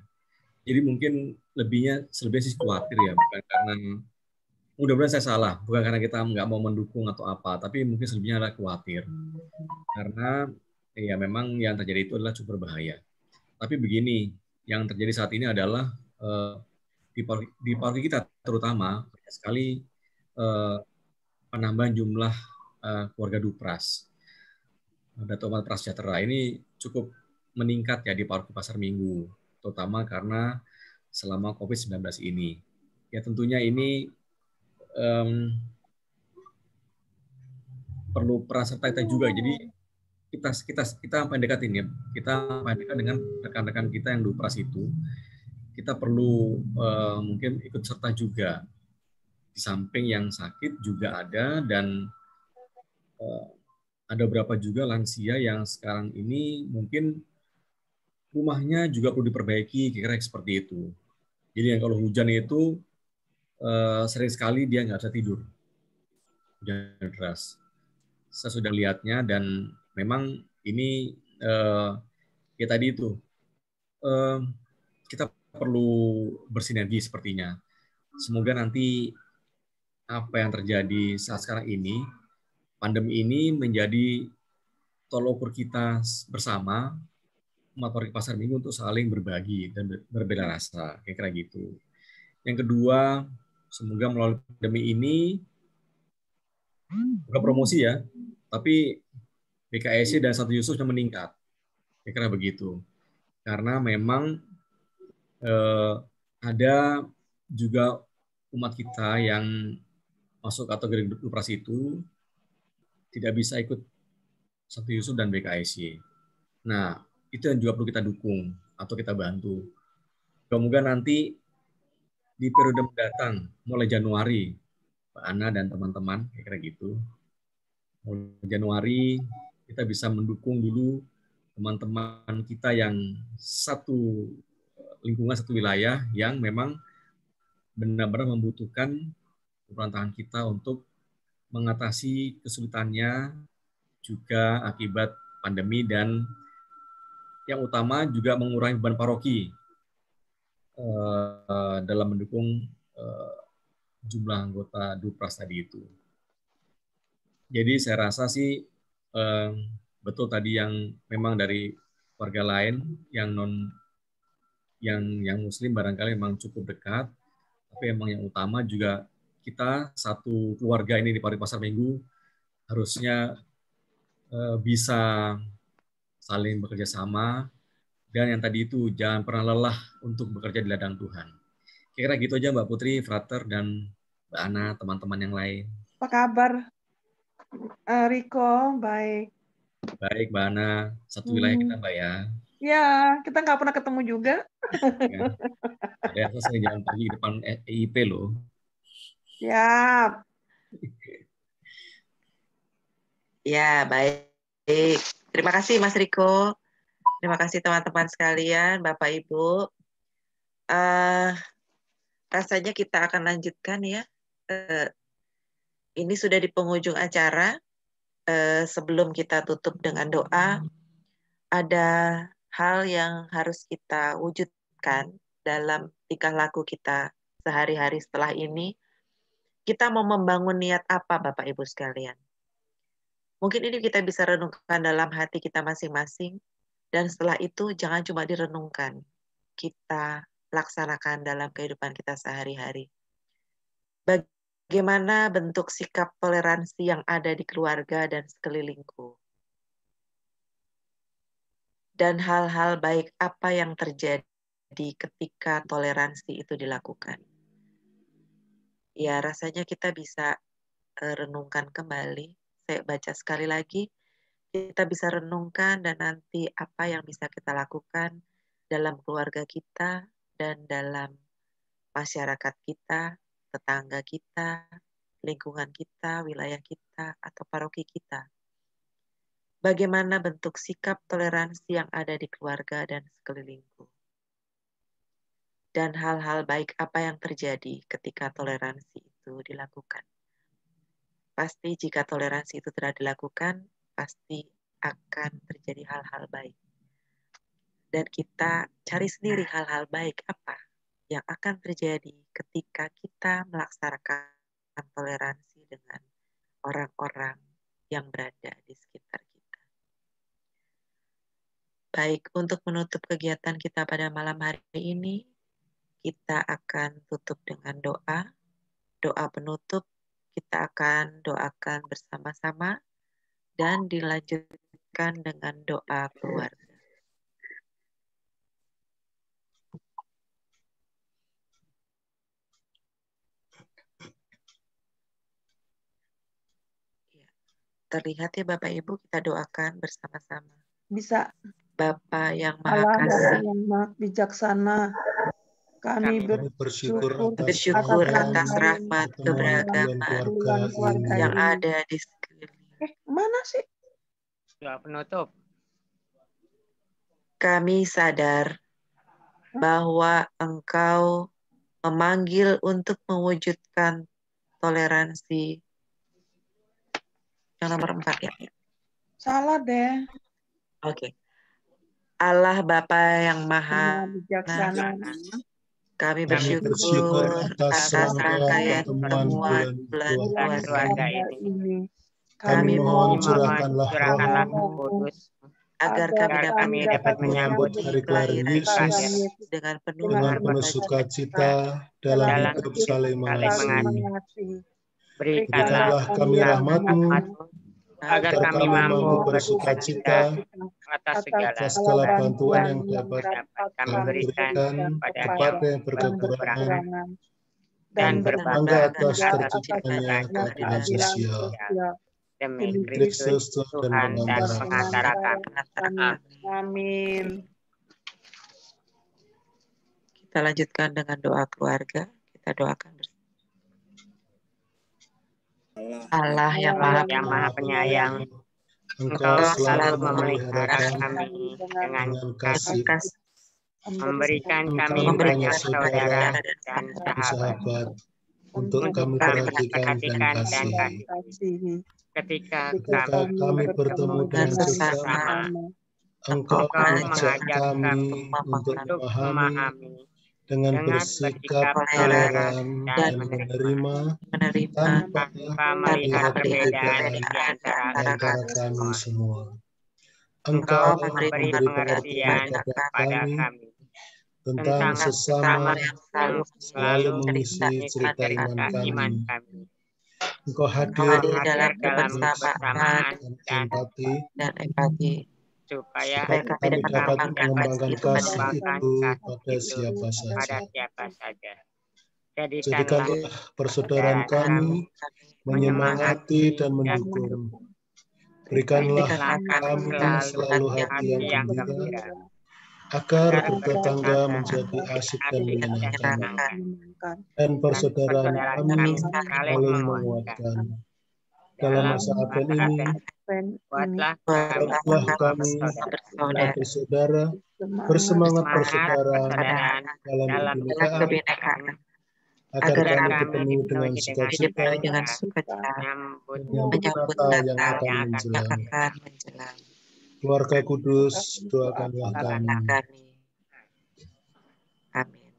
Jadi mungkin selebihnya sih khawatir ya, bukan karena mudah-mudahan saya salah, bukan karena kita nggak mau mendukung atau apa, tapi mungkin selebihnya adalah khawatir karena ya memang yang terjadi itu adalah cukup berbahaya. Tapi begini, yang terjadi saat ini adalah di paroki kita terutama banyak sekali penambahan jumlah keluarga Dupras. Dato' Umat Prasejahtera ini cukup meningkat ya di paroki Pasar Minggu, terutama karena selama COVID-19 ini. Ya tentunya ini perlu peran serta kita juga. Jadi kita pendekatin ya, kita pendekatan dengan rekan-rekan kita yang Dupras itu, kita perlu mungkin ikut serta juga. Di samping yang sakit juga ada, dan ada beberapa juga lansia yang sekarang ini mungkin rumahnya juga perlu diperbaiki, kira-kira seperti itu. Jadi yang kalau hujan itu sering sekali dia nggak bisa tidur, hujan deras. Saya sudah lihatnya, dan memang ini ya tadi itu kita perlu bersinergi sepertinya. Semoga nanti apa yang terjadi saat sekarang ini, pandemi ini menjadi tolok ukur kita bersama umat paroki Pasar Minggu untuk saling berbagi dan berbeda rasa, kira-kira gitu. Yang kedua, semoga melalui pandemi ini bukan promosi ya, tapi BKSI dan Santo Yusufnya meningkat, kira-kira begitu. Karena memang ada juga umat kita yang masuk kategori Dupras itu tidak bisa ikut Santo Yusuf dan BKSY. Nah, itu yang juga perlu kita dukung atau kita bantu. Semoga nanti di periode mendatang, mulai Januari, Pak Ana dan teman-teman, kira-kira gitu, mulai Januari kita bisa mendukung dulu teman-teman kita yang satu lingkungan, satu wilayah yang memang benar-benar membutuhkan pemerintahan kita untuk mengatasi kesulitannya juga akibat pandemi, dan yang utama juga mengurangi beban paroki dalam mendukung jumlah anggota Dupras tadi itu. Jadi saya rasa sih betul tadi yang memang dari warga lain yang yang Muslim barangkali memang cukup dekat, tapi emang yang utama juga kita satu keluarga ini di paroki Pasar Minggu harusnya bisa saling bekerja sama, dan yang tadi itu jangan pernah lelah untuk bekerja di ladang Tuhan. Kira-kira gitu aja Mbak Putri, Frater, dan Mbak Ana, teman-teman yang lain. Apa kabar, Riko? Baik. Baik, Mbak Ana. Satu wilayah kita, Mbak ya. Ya, kita nggak pernah ketemu juga. Ya. Ada yang sering jalan pagi di depan EIP loh. Siap. Ya, baik. Terima kasih Mas Riko. Terima kasih teman-teman sekalian, Bapak Ibu. Rasanya kita akan lanjutkan ya. Ini sudah di penghujung acara. Sebelum kita tutup dengan doa, ada hal yang harus kita wujudkan dalam tingkah laku kita sehari-hari setelah ini. Kita mau membangun niat apa, Bapak Ibu sekalian? Mungkin ini kita bisa renungkan dalam hati kita masing-masing, dan setelah itu jangan cuma direnungkan, kita laksanakan dalam kehidupan kita sehari-hari. Bagaimana bentuk sikap toleransi yang ada di keluarga dan sekelilingku? Dan hal-hal baik apa yang terjadi ketika toleransi itu dilakukan? Ya, rasanya kita bisa renungkan kembali. Saya baca sekali lagi, kita bisa renungkan dan nanti apa yang bisa kita lakukan dalam keluarga kita dan dalam masyarakat kita, tetangga kita, lingkungan kita, wilayah kita, atau paroki kita. Bagaimana bentuk sikap toleransi yang ada di keluarga dan sekelilingku? Dan hal-hal baik apa yang terjadi ketika toleransi itu dilakukan? Pasti jika toleransi itu telah dilakukan, pasti akan terjadi hal-hal baik. Dan kita cari sendiri hal-hal baik apa yang akan terjadi ketika kita melaksanakan toleransi dengan orang-orang yang berada di sekitar kita. Baik, untuk menutup kegiatan kita pada malam hari ini, kita akan tutup dengan doa. Doa penutup kita akan doakan bersama-sama dan dilanjutkan dengan doa keluarga. Terlihat ya Bapak Ibu, kita doakan bersama-sama. Bisa. Bapa yang Maha Allah Kasih, yang Maha Bijaksana, kami bersyukur atas rahmat keberagaman yang ada di sekeliling. Mana sih? Doa penutup. Kami sadar bahwa Engkau memanggil untuk mewujudkan toleransi. Yang nomor 4 ya. Salah deh. Oke. Allah Bapa yang Maha Bijaksana, kami bersyukur atas rangkaian pertemuan bulan keluarga ini. Kami mohon curahkanlah Roh Kudus agar kami dapat menyambut hari kelahiran Yesus dengan penuh sukacita dalam hidup saling mengasihi. Berikanlah kami rahmat-Mu agar kami mampu bersukacita atas segala bantuan yang dapat kami berikan kepada yang berkekurangan dan berbangga atas terciptanya keadilan sosial. Demi Kristus Tuhan dan pengantara kami. Amin. Kita lanjutkan dengan doa keluarga. Kita doakan bersama. Allah yang Maha Penyayang, Engkau selalu memelihara kami dengan kasih, memberikan kami banyak saudara dan sahabat untuk kami perhatikan dan kasih. Ketika kami bertemu dengan sesama, Engkau mengajak kami untuk memahami dengan bersikap toleran dan menerima tanpa melihat perbedaan di antara kami semua. Engkau memberi pengertian kepada kami tentang sesama yang selalu mengisi cerita iman kami. Engkau hadir dalam kebersamaan dan empati supaya kami dapat mengembangkan kasih mengembangkan itu kasih pada itu siapa pada saja. siapa saja. Jadikanlah persaudaraan kami menyemangati dan mendukung. Berikanlah kami selalu hati yang gembira, agar bertetangga menjadi asik dan menyenangkan, dan persaudaraan kami saling menguatkan. Dalam masa Advent ini, buatlah kami bersaudara, bersemangat bersaudara dalam kebinekaan, agar kami dipenuhi dengan sukacita menyambut Natal yang akan menjelang. Keluarga kudus, doakanlah kami. Amin.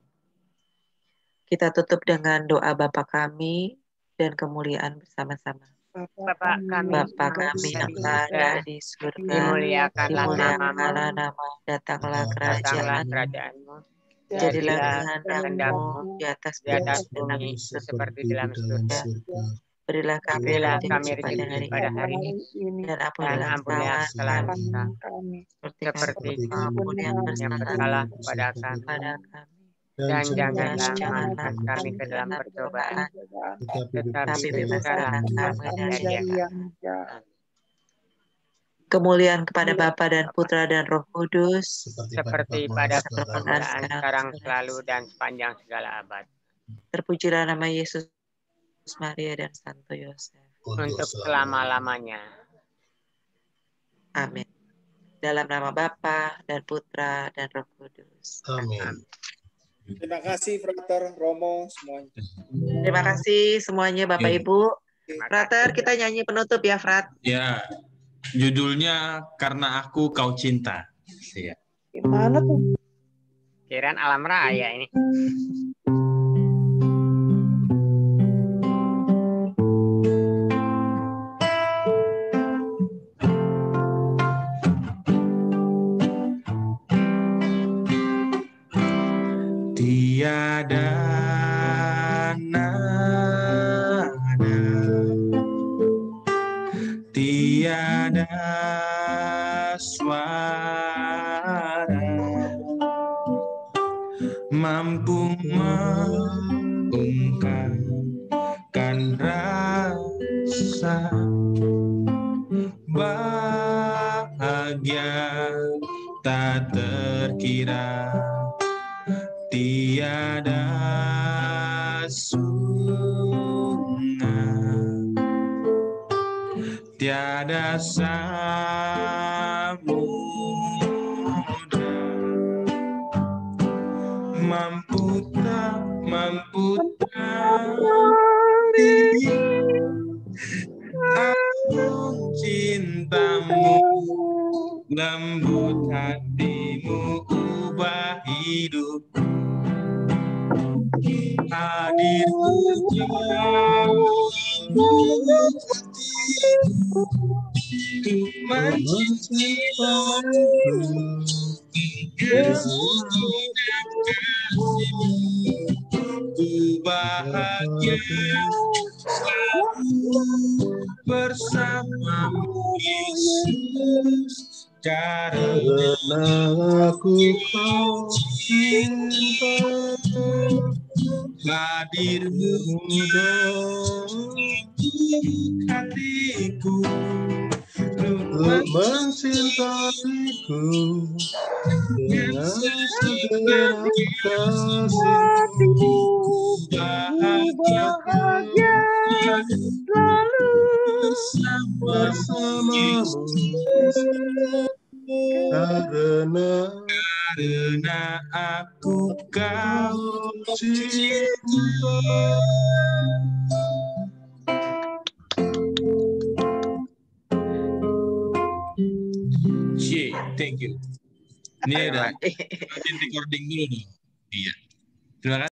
Kita tutup dengan doa Bapa kami dan kemuliaan bersama-sama. Bapa kami yang ada di surga, dimuliakanlah nama, datanglah kerajaan-Mu, jadilah kehendak-Mu di atas bumi seperti di dalam surga. Berilah kami rezeki pada hari ini, dan ampunilah kesalahan kami, seperti kami yang bersalah kepada kami. Dan janganlah masukkan kami ke dalam percobaan, tetapi bebaskanlah kami dari yang jahat. Kemuliaan kepada Bapa dan Putra dan Roh Kudus, seperti pada permulaan, sekarang, selalu, dan sepanjang segala abad. Terpujilah nama Yesus, Maria, dan Santo Yosef, untuk selama-lamanya. Amin. Dalam nama Bapa dan Putra dan Roh Kudus. Amin. Terima kasih Frater, Romo, semuanya. Terima kasih semuanya Bapak Ibu. Frater, kita nyanyi penutup ya, Frat. Ya, judulnya Karena Aku Kau Cinta. Ya. Gimana tuh? Kirain alam raya ini. Tiada nada, tiada suara mampu mengungkapkan rasa bahagia tak terkira. Tiada sungai, tiada samudra mampu aku cintamu, lembut hatimu, ubah hidupku. Hadirmu jauh hatiku, untuk mencintaimu, ku bahagia selalu bersamamu Yesus, karena aku kau cinta. Hadirmu hatiku, untuk mencintaiku dengan segenap kasih. Bahagia selalu bersamamu karena aku kau cinta. Thank you. Ini ada recording dulu nih. Iya. Terima kasih.